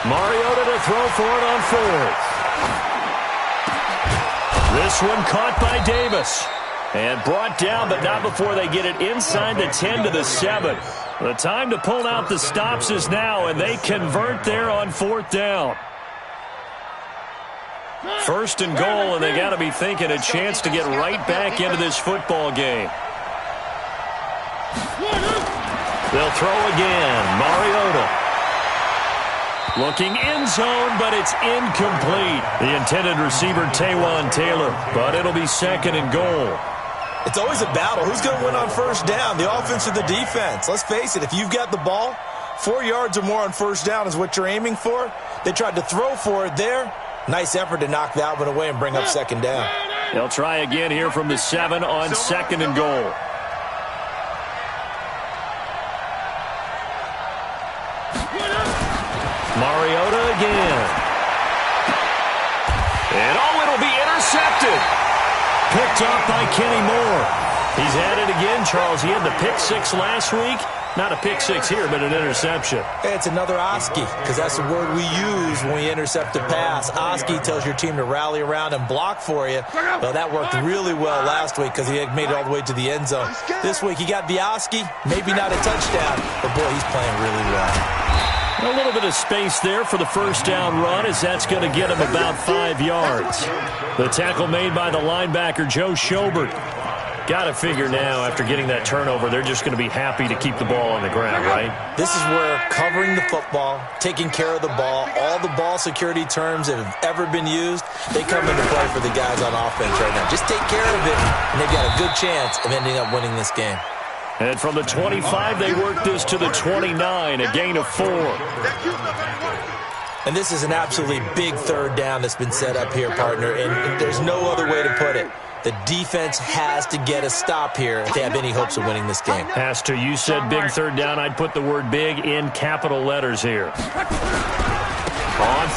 Mariota to throw for it on 4th. This one caught by Davis. And brought down, but not before they get it inside the 10 to the 7. The time to pull out the stops is now, and they convert there on 4th down. 1st and goal, and they got to be thinking a chance to get right back into this football game. They'll throw again. Mariota. Looking end zone, but it's incomplete. The intended receiver, Taywan Taylor, but it'll be 2nd and goal. It's always a battle. Who's going to win on 1st down, the offense or the defense? Let's face it, if you've got the ball, 4 yards or more on 1st down is what you're aiming for. They tried to throw for it there. Nice effort to knock that one away and bring up 2nd down. They'll try again here from the 7 on 2nd and goal. Mariota again. And it'll be intercepted. Picked off by Kenny Moore. He's at it again, Charles. He had the pick 6 last week. Not a pick 6 here, but an interception. Hey, it's another Oski, because that's the word we use when we intercept a pass. Oski tells your team to rally around and block for you. Well, that worked really well last week because he had made it all the way to the end zone. This week he got the Oski, maybe not a touchdown, but boy, he's playing really well. A little bit of space there for the 1st down run as that's going to get him about 5 yards. The tackle made by the linebacker, Joe Schobert. Got to figure now, after getting that turnover, they're just going to be happy to keep the ball on the ground, right? This is where covering the football, taking care of the ball, all the ball security terms that have ever been used, they come into play for the guys on offense right now. Just take care of it, and they've got a good chance of ending up winning this game. And from the 25, they work this to the 29, a gain of 4. And this is an absolutely big third down that's been set up here, partner, and there's no other way to put it. The defense has to get a stop here if they have any hopes of winning this game. Pastor, you said big third down. I'd put the word big in capital letters here. On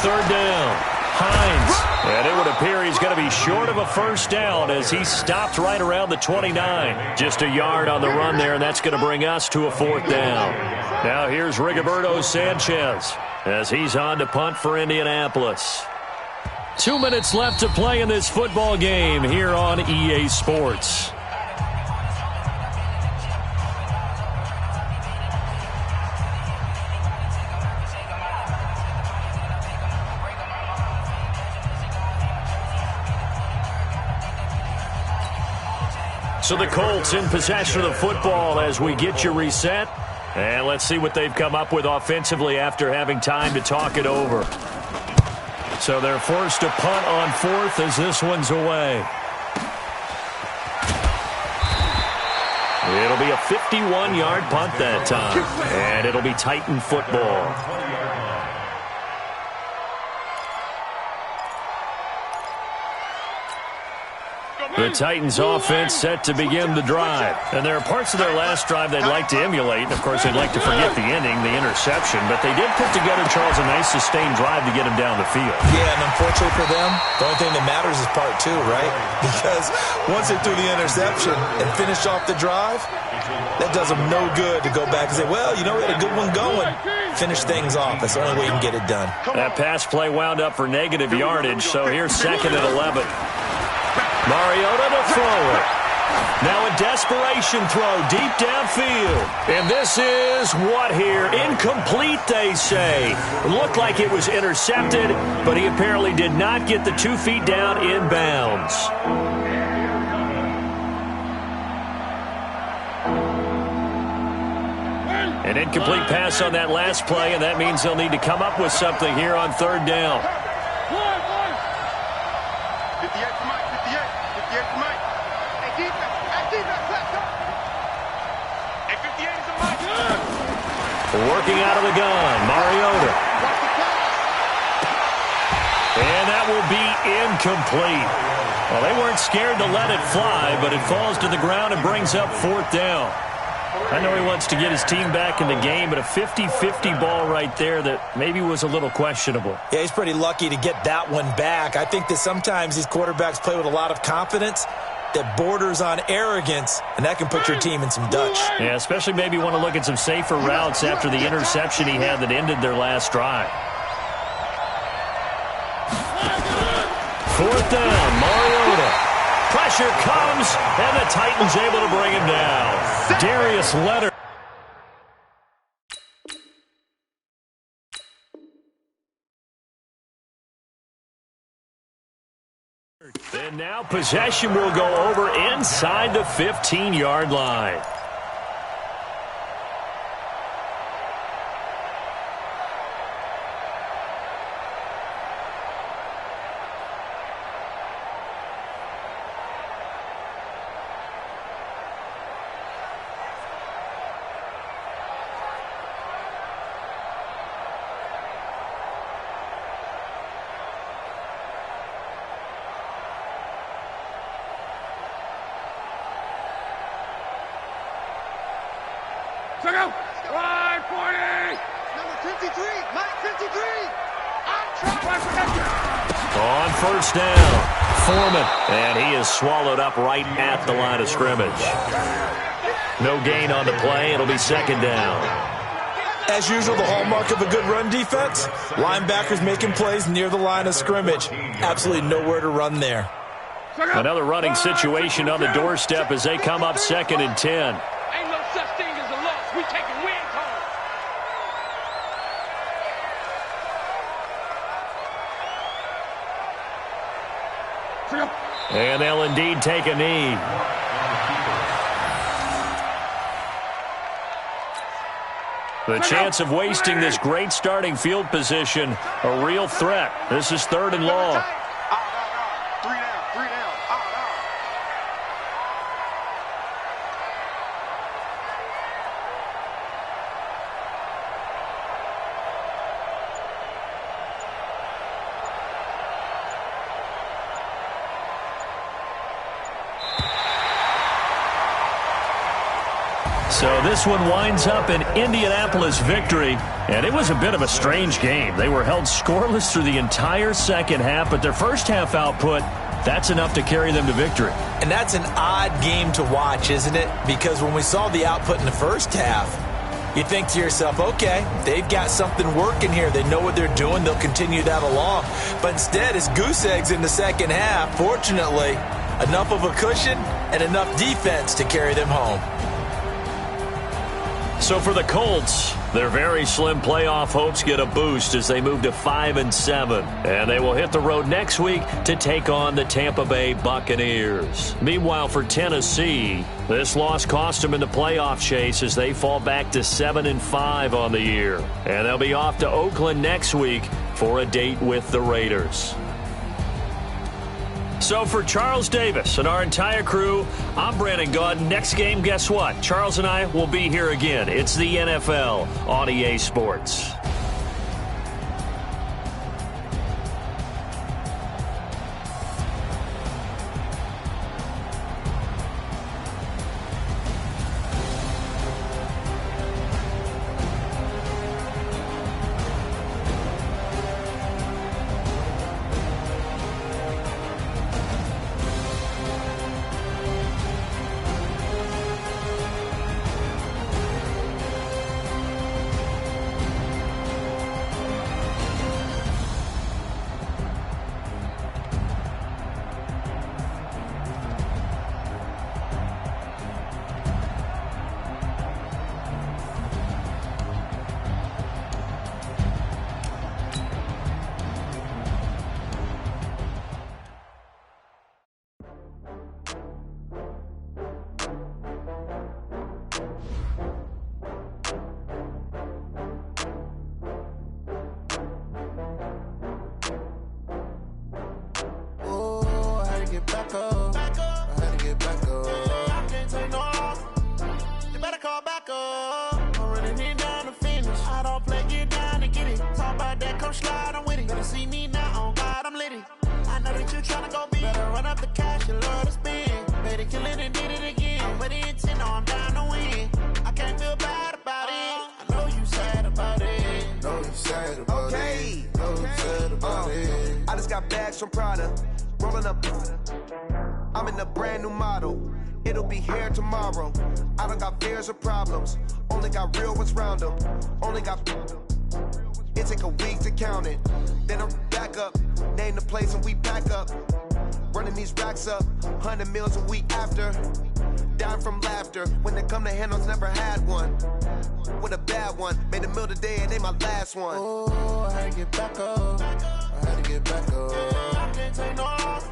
third down, Hines. And it would appear he's going to be short of a first down as he stopped right around the 29. Just a yard on the run there, and that's going to bring us to a fourth down. Now here's Rigoberto Sanchez as he's on to punt for Indianapolis. 2 minutes left to play in this football game here on EA Sports. So the Colts in possession of the football as we get you reset. And let's see what they've come up with offensively after having time to talk it over. So they're forced to punt on fourth as this one's away. It'll be a 51-yard punt that time, and it'll be Titan football. The Titans offense set to begin the drive. And there are parts of their last drive they'd like to emulate. Of course, they'd like to forget the ending, the interception. But they did put together, Charles, a nice sustained drive to get him down the field. Yeah, and unfortunately for them, the only thing that matters is part two, right? Because once they threw the interception and finished off the drive, that does them no good to go back and say, well, you know, we had a good one going. Finish things off. That's the only way you can get it done. That pass play wound up for negative yardage. So here's second and 11. Mariota to throw it. Now a desperation throw deep downfield. And this is what here? Incomplete, they say. It looked like it was intercepted, but he apparently did not get the 2 feet down inbounds. An incomplete pass on that last play, and that means they'll need to come up with something here on third down. 58 to Mike, 58 to Mike. Hey, defense, let's go. Hey, 58 is a Mike. Working out of the gun, Mariota. And that will be incomplete. Well, they weren't scared to let it fly, but it falls to the ground and brings up fourth down. I know he wants to get his team back in the game, but a 50-50 ball right there that maybe was a little questionable. Yeah, he's pretty lucky to get that one back. I think that sometimes these quarterbacks play with a lot of confidence that borders on arrogance, and that can put your team in some Dutch. Yeah, especially maybe want to look at some safer routes after the interception he had that ended their last drive. Fourth down, Mariota. Pressure comes, and the Titans able to bring him down. Darius Leonard. And now possession will go over inside the 15-yard line. On first down, Foreman, and he is swallowed up right at the line of scrimmage. No gain on the play. It'll be second down. As usual, the hallmark of a good run defense, linebackers making plays near the line of scrimmage. Absolutely nowhere to run there. Another running situation on the doorstep as they come up second and 10. Ain't no such thing as a loss. We taking wins home. And they'll indeed take a knee. The chance of wasting this great starting field position, a real threat. This is 3rd and long. Three down. So this one winds up an Indianapolis victory, and it was a bit of a strange game. They were held scoreless through the entire second half, but their first half output, that's enough to carry them to victory. And that's an odd game to watch, isn't it? Because when we saw the output in the first half, you think to yourself, okay, they've got something working here. They know what they're doing. They'll continue that along. But instead, it's goose eggs in the second half. Fortunately, enough of a cushion and enough defense to carry them home. So for the Colts, their very slim playoff hopes get a boost as they move to 5-7. And they will hit the road next week to take on the Tampa Bay Buccaneers. Meanwhile, for Tennessee, this loss cost them in the playoff chase as they fall back to 7-5 on the year. And they'll be off to Oakland next week for a date with the Raiders. So for Charles Davis and our entire crew, I'm Brandon Gaud. Next game, guess what? Charles and I will be here again. It's the NFL on EA Sports. From Prada, rolling up. I'm in a brand new model. It'll be here tomorrow. I don't got fears or problems. Only got real ones round them. Only got. It take a week to count it. Then I'm back up. Name the place and we back up. Running these racks up. 100 meals a week after. Dying from laughter. When they come to handles, never had one. With a bad one. Made a meal today and ain't my last one. Oh, I had to get back up. I had to get back up. I can't take no off.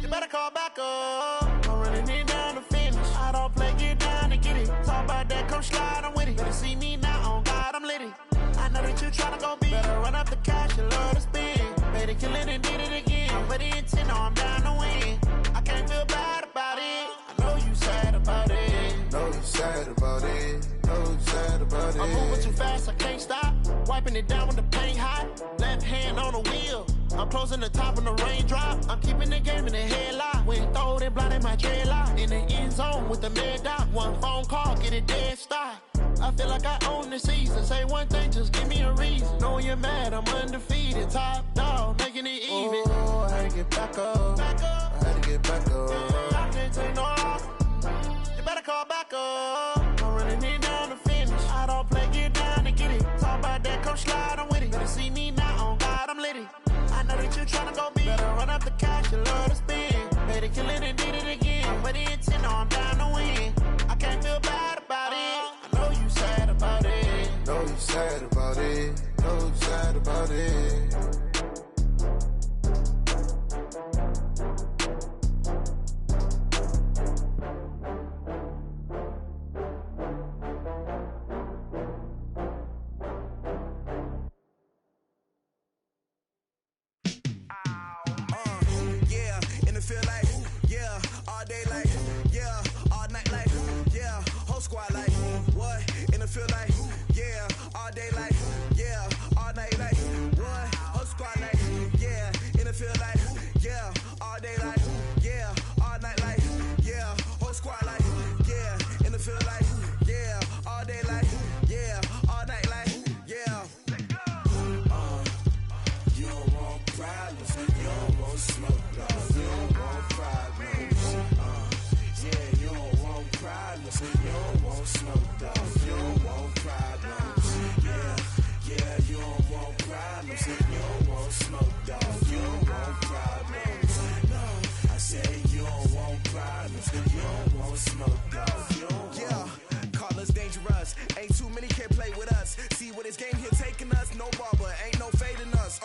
You better call back up. I'm running it down to finish. I don't play, get down and get it. Talk about that, come slide, I'm with it. Better see me now, on God, I'm litty. I know that you tryna go big. Better run up the cash, you love to spend. Made it, kill it, and did it again. But the intent, no, I'm down to win. I can't feel bad about it. I know you sad about it. Know you sad about it. Know you sad about it. I'm moving too fast, I can't stop. Wiping it down when the paint hot. Left hand on the wheel. I'm closing the top when the raindrop. I'm keeping the game in the headlock. When throwed and blinded my dreadlock. In the end zone with the mad dot. One phone call, get it dead stop. I feel like I own the season. Say one thing, just give me a reason. Knowing you're mad, I'm undefeated. Top dog, making it even. Oh, I had to get back up. I had to get back up. I can't take no off. You better call back up. I'm running it down to finish. I don't play, get down and get it. Talk about that, come slide, I'm with it. Better see me now, on God, I'm litty. I know that you tryna go big. Better run up the cash, you love to spend. Made it, kill it, and did it again. But the intent, no, I'm down to win. I can't feel bad about it. I know you sad about it. Know you sad about it. Know you sad about it. ain't too many can play with us. See where this game here taking us, no barber, ain't no fading us.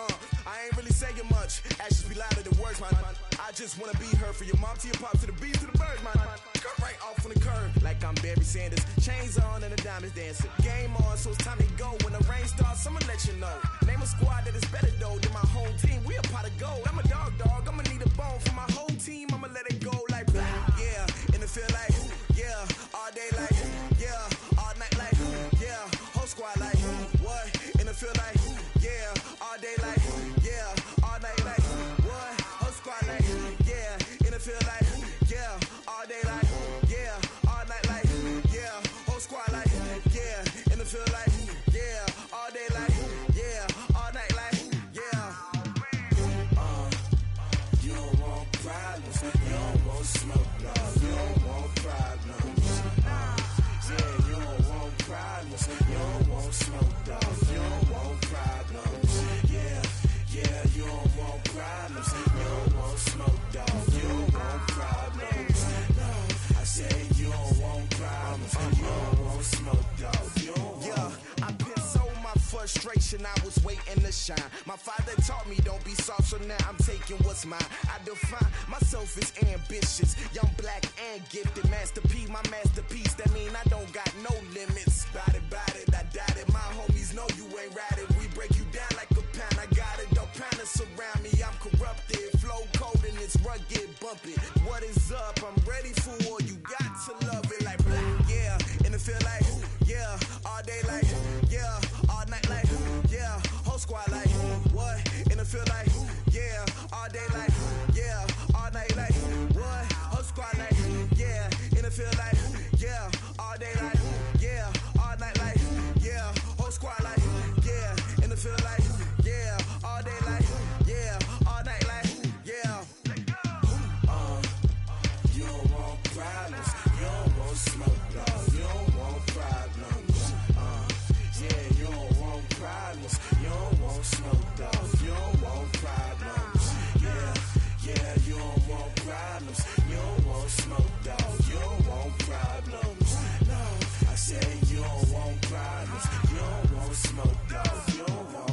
I ain't really saying much, actions be louder than words, man. I just wanna be heard from your mom to your pop to the beat to the birds, man. Cut right off on the curb, like I'm Barry Sanders. Chains on and the diamonds dancing. Game on, so it's time to go. When the rain starts, I'ma let you know. Name a squad that is better though than my home team. We a pot of gold. I'm a dog, I'ma need a bone for my whole team. I'ma let it go like blah, yeah. And it feel like, yeah. All day like, yeah. All night like, yeah. Whole squad like, what? And it feel like, yeah. All day like, yeah. All night like, what? Whole squad like, yeah. And it feel like, yeah. All day like, yeah. All night like, yeah. Whole squad like, yeah. And it feel like, yeah. All day like, yeah. All night like, yeah. You don't want problems. You don't want smoke, no. You don't want problems. Yeah, you don't want problems. You don't want smoke, dog. You don't want problems. Yeah, you don't want problems. You don't want smoke, dog. You don't want problems. No, I said you don't want problems. You don't want smoke, dog. You don't want. Yeah, I've been so my frustration, I was waiting to shine. My father taught me don't be soft, so now I'm taking what's mine. I define myself as ambitious, young, black, and gifted. Master P, my masterpiece. That mean I don't got no limits. Bout it, I doubt it. My homies know you ain't ratted. We break you down like a pound. I got it, don't pound to surround me. I'm corrupted, flow cold and it's rugged, bumpy. What is up? I'm ready for war. You got to love it like blah, yeah. And it feel like, yeah. All day like, yeah. All night like, yeah. Whole squad like, what? And it feel like, yeah. All day like, yeah. All night like, what? Whole squad like, yeah. And it feel like, yeah. All day like, yeah. All night like, yeah. Whole squad like, yeah. And it feel like, yeah. All day like, yeah. All night like, yeah. You don't want problems. You don't want smoke, dog. You don't want problems. Yeah, you don't want problems. You don't want smoke, dog. You don't want problems. Yeah, you don't want problems. You don't want smoke, dog. You don't want problems. No, I said you don't want problems. You don't want smoke, dog. You don't want.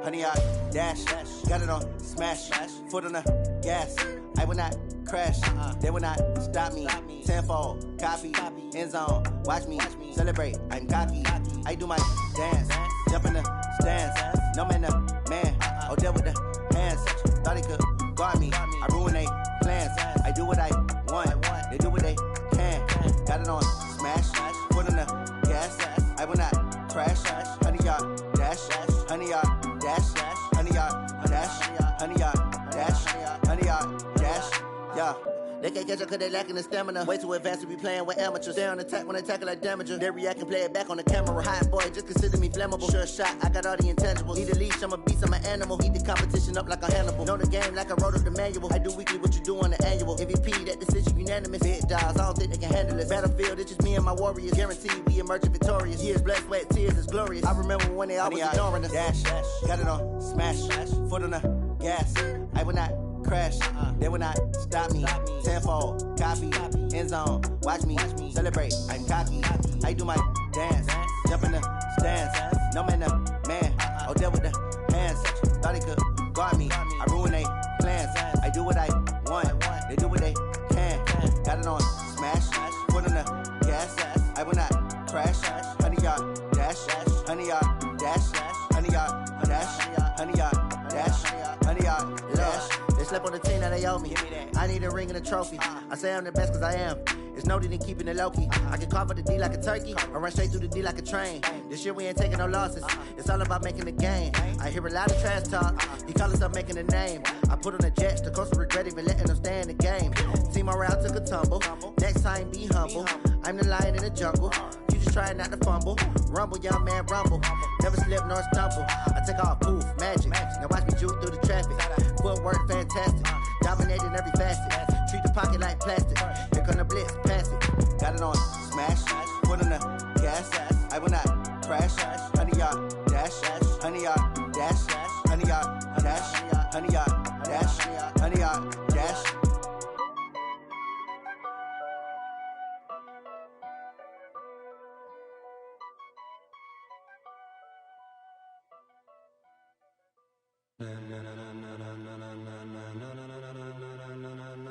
Honey, I dash, got it on smash, foot on the gas. I will not crash, they will not stop me. Tenfold, copy, end zone, watch me celebrate. I'm cocky, I do my dance, jump in the stands. No man, the man, oh, deal with the hands. Thought he could guard me, I ruin they plans. I do what I want, they do what they can. Got it on smash, foot on the gas. I will not crash, honey, y'all dash, honey, y'all dash, honey, y'all dash, honey, y'all dash, honey, y'all dash, yeah. They can't catch up cause they lacking the stamina. Way too advanced to be playing with amateurs. Stay on attack when they tackle like damager. They react and play it back on the camera. Hot boy, just consider me flammable. Sure shot, I got all the intangibles. Need a leash, I'm a beast, I'm an animal. Heat the competition up like a Hannibal. Know the game like I wrote up the manual. I do weekly what you do on the annual. MVP, that decision unanimous. Big dials, I don't think they can handle it. Battlefield, it's just me and my warriors. Guaranteed we emerge victorious. Years, blood, sweat, tears, it's glorious. I remember when they always ignoring us. Dash, got it on smash, foot on the gas. I will not crash, they will not stop me. Tenfold, copy, end zone, watch me celebrate. I'm cocky, I do my dance, jump in the stands. No man, the man, oh, deal with the hands. Thought he could guard me, I ruin they plans. I do what I want, they do what they can. Got it on smash, foot on the gas. I will not crash, honey, y'all dash, honey, y'all dash, honey, y'all dash, honey, y'all dash, honey, y'all dash. They slept on the team that they owe me. I need a ring and a trophy. I say I'm the best cause I am. It's no than keeping it low-key. I can carve up the D like a turkey, or run straight through the D like a train. This year we ain't taking no losses. It's all about making the game. I hear a lot of trash talk. He call us up making a name. I put on the Jets, the coast will regret even letting them stay in the game. Team around took a tumble. Next time be humble. I'm the lion in the jungle. You just trying not to fumble. Rumble, young man, rumble. Never slip nor stumble. I take off, poof, magic. Now watch me juke through the traffic. Footwork fantastic. Dominating every facet. Treat the pocket like plastic. Here come the blitz, pass it. Got it on smash. Foot on the gas. I will not crash. 100-yard dash. 100-yard dash. 100-yard dash. 100-yard dash. 100-yard dash.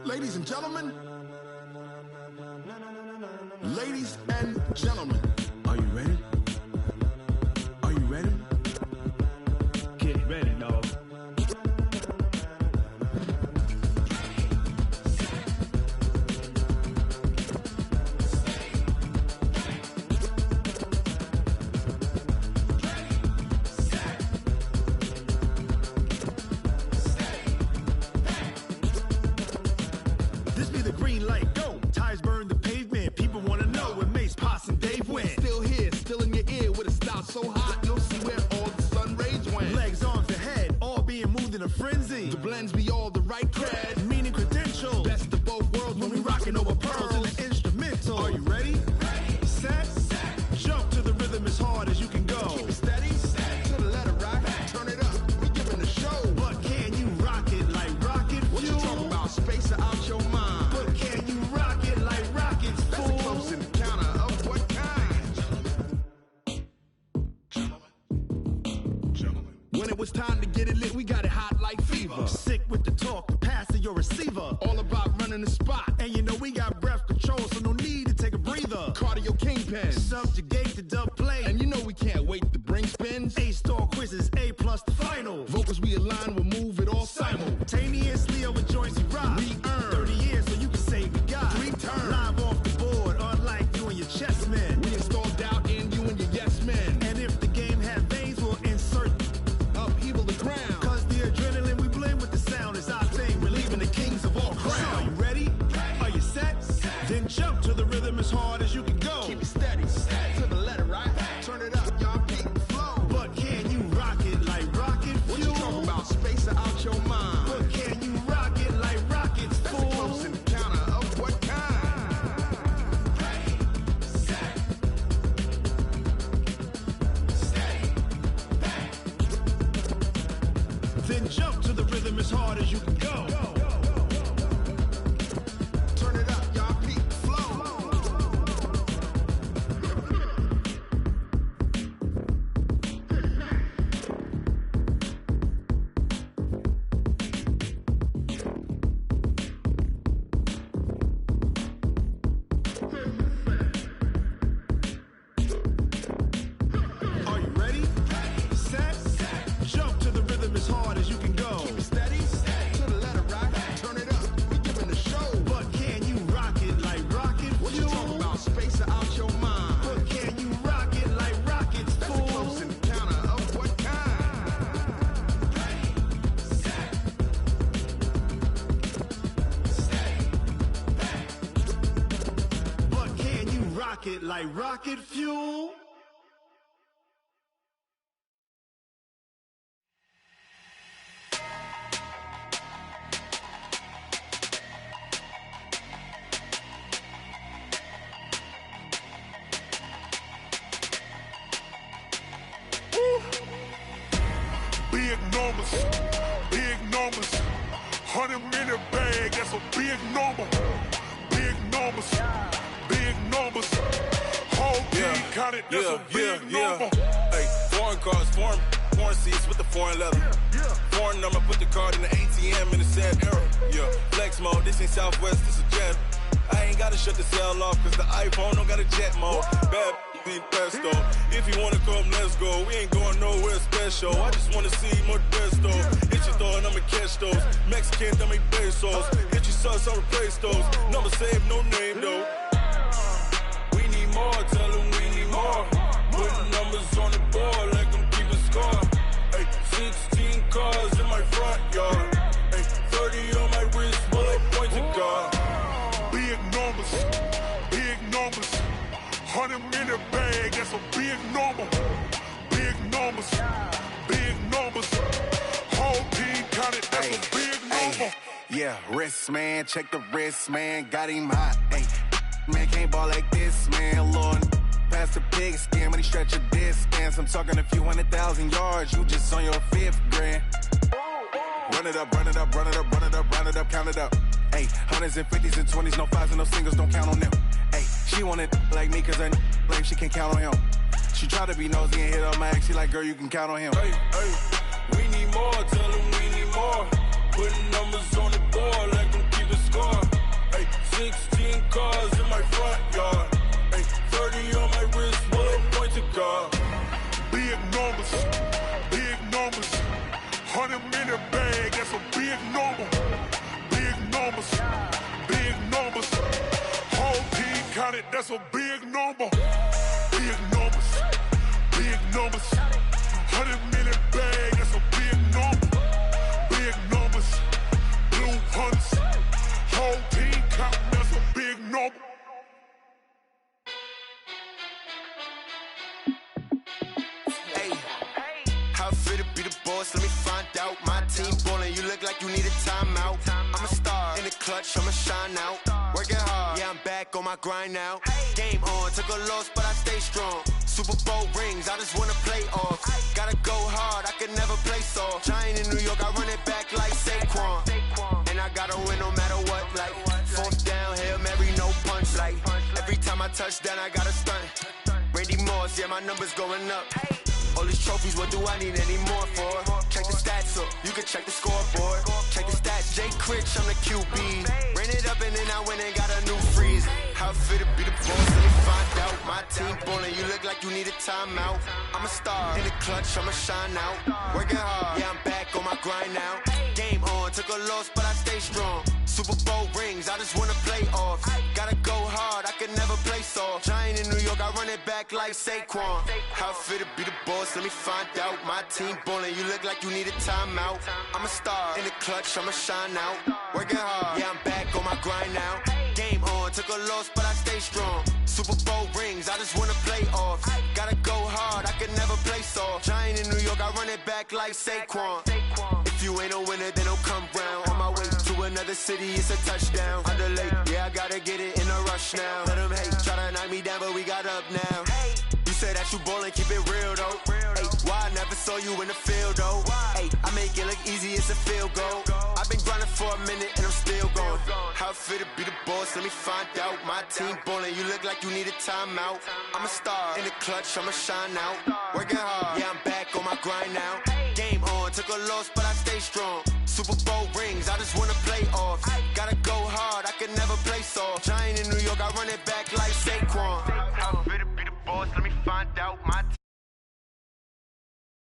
Ladies and gentlemen, ladies and gentlemen, are you ready? Are you ready? Get ready, dog. This be the green light, go. Tires burn the pavement. People want to know where Mace, Poss, and Dave went. Still here, still in your ear with a style so hot, you'll see where all the sun rays went. Legs, arms, and head, all being moved in a frenzy. The blends be all the right cred, meaning credentials. Best of both worlds when we rockin' over pearls in the instrumental. Are you ready? Set, jump to the rhythm as hard as you can go. Keep it steady, to the letter right. Turn it up, we giving the show. But can you rock it like rocket fuel? What you talking about? Space out your mind. But can you rock it like rockets, fool? That's a close encounter of what kind? Gentlemen. When it was time to get it lit, we got it hot like fever. Sick with the talk, the pass to your receiver. All about running the spot. And you know we got breath control, so no need to take a breather. Cardio kingpin, subjugate the dub play. And you know we can't wait to bring spins. A-star quizzes, A+ the final. Vocals we align, we'll move it all simultaneously over joints we rock. We earn 30 years, so you can say we got 3 turns. Live off the board, unlike you and your chess men. We install doubt in you and your yes men. And if the game had veins, we'll insert upheaval the ground. Cause the adrenaline we blend with the sound is our thing. Relieving the kings of all crowns. So are you ready? Are you set? Then jump to the rhythm as hard as you can go. Keep it steady, to the letter right. Turn it up, y'all keep the flow. But can you rock it like rocket fuel? What you talking about? Space out your mind. But can you rock it like rockets, fool? That's a close encounter of what kind? Then jump to the rhythm as hard as you can go. Turn it up, y'all keep the flow. Are you ready? Set, jump to the rhythm as hard as you can go. Keep it steady, to the letter right. Turn it up, we giving the show. But can you rock it like rocket fuel? What you talking about? Space out your mind. But can you rock it like rockets, fool? That's a close encounter of what kind? But can you rock it like rocket fuel? Big numbers, big numbers. 100-minute bag, that's a big number. Big numbers, big numbers. Whole team counted, that's a big number. Hey, foreign cars, foreign seats with the foreign leather. Foreign number, put the card in the ATM in the sad era. Yeah, flex mode, this ain't Southwest, this a jet. I ain't gotta shut the cell off, cause the iPhone don't got a jet mode. Bad be pesto. If you wanna come, let's go. We ain't going nowhere special. I just wanna see more desto. Hit your throw and I'ma catch those. Mexican, dummy pesos. Hit your sus, I'll replace those. Number saved, no name though. more, tell them we need more. Putting numbers on the board, let them keep a score. Ay, 16 cars in my front yard. Ay, 30 on my wrist, bullet point to God. Big numbers, big numbers. 100 in the bag, that's a big number. Big numbers, big numbers. Whole team counted, that's a big number. Yeah, wrist man, check the wrist man, got him hot. Ay, man can't ball like this, man. Lord, past the pig skin when he stretch a distance. I'm talking a few 100,000 yards, you just on your 5th grand. Run it up, run it up, run it up, run it up, run it up, count it up. Ay, hundreds and 50s and 20s, no 5s and no singles, don't count on them. Ay, she wanted like me cause I like she can count on him. She tried to be nosy and hit on my ex, she like, girl, you can count on him. Hey, hey, we need more, tell them we need more. Putting numbers on the board, let them keep a score. Hey, 16 cars in my front yard. Hey, 30 on my wrist, bullet point to God. Big numbers, big numbers. 100 in the bag, that's a big number. Big numbers, big numbers. Whole team counted, that's a big number. Big numbers, big numbers. 100 in the bag, that's a big number. Big numbers, blue hunts. Whole team counting, that's a big number. How fit to be the boss? Let me find out. My team ballin', you look like you need a timeout. I'm a star in the clutch, I'ma shine out. Working hard, yeah, I'm back on my grind now. Game on, took a loss, but I stay strong. Super Bowl rings, I just wanna play off. Gotta go hard, I can never play soft. Giant in New York, I run it back like Saquon. And I gotta win no matter what, like 4th down, Hail Mary, no punch. Like every time I touch down, I gotta stunt. Randy Moss, yeah, my numbers going up. All these trophies, what do I need any more for? Check the stats up, you can check the scoreboard. Check the stats, g13, I'm the QB. Ran it up and then I went and got a new freeze. How fit to be the boss, let me find out. My team ballin', you look like you need a timeout. I'm a star in the clutch, I'ma shine out. Working hard, yeah, I'm back on my grind now. Game on, took a loss, but I stay strong. Super Bowl rings, I just wanna play off. Gotta go hard, I can never play soft. Giant in New York, I run it back like Saquon. How fit to be the boss, let me find out. My team ballin', you look like you need a timeout. I'm a star in the clutch, I'ma shine out. Working hard, yeah, I'm back on my grind now. Game on, took a loss, but I stay strong. Super Bowl rings, I just wanna play off. Gotta go hard, I can never play soft. Giant in New York, I run it back like Saquon. If you ain't a winner, then don't come round. On my way to another city, it's a touchdown. Underlay, yeah, I gotta get it in a rush now. Let them hate, try to knock me down, but we got up now. You say that you ballin', keep it real though. Hey, why I never saw you in the field though? Hey, I make it look easy, it's a field goal. I've been grinding for a minute and I'm still going. How fit to be the boss, let me find out. My team ballin', you look like you need a timeout. I'm a star in the clutch, I'ma shine out. Working hard, yeah, I'm back on my grind now. Game on, took a loss, but I stay strong. Super Bowl rings, I just wanna play off. Gotta go hard, I can never play soft. Giant in New York, I run it back like Saquon. How fit to be the boss, let me find out. My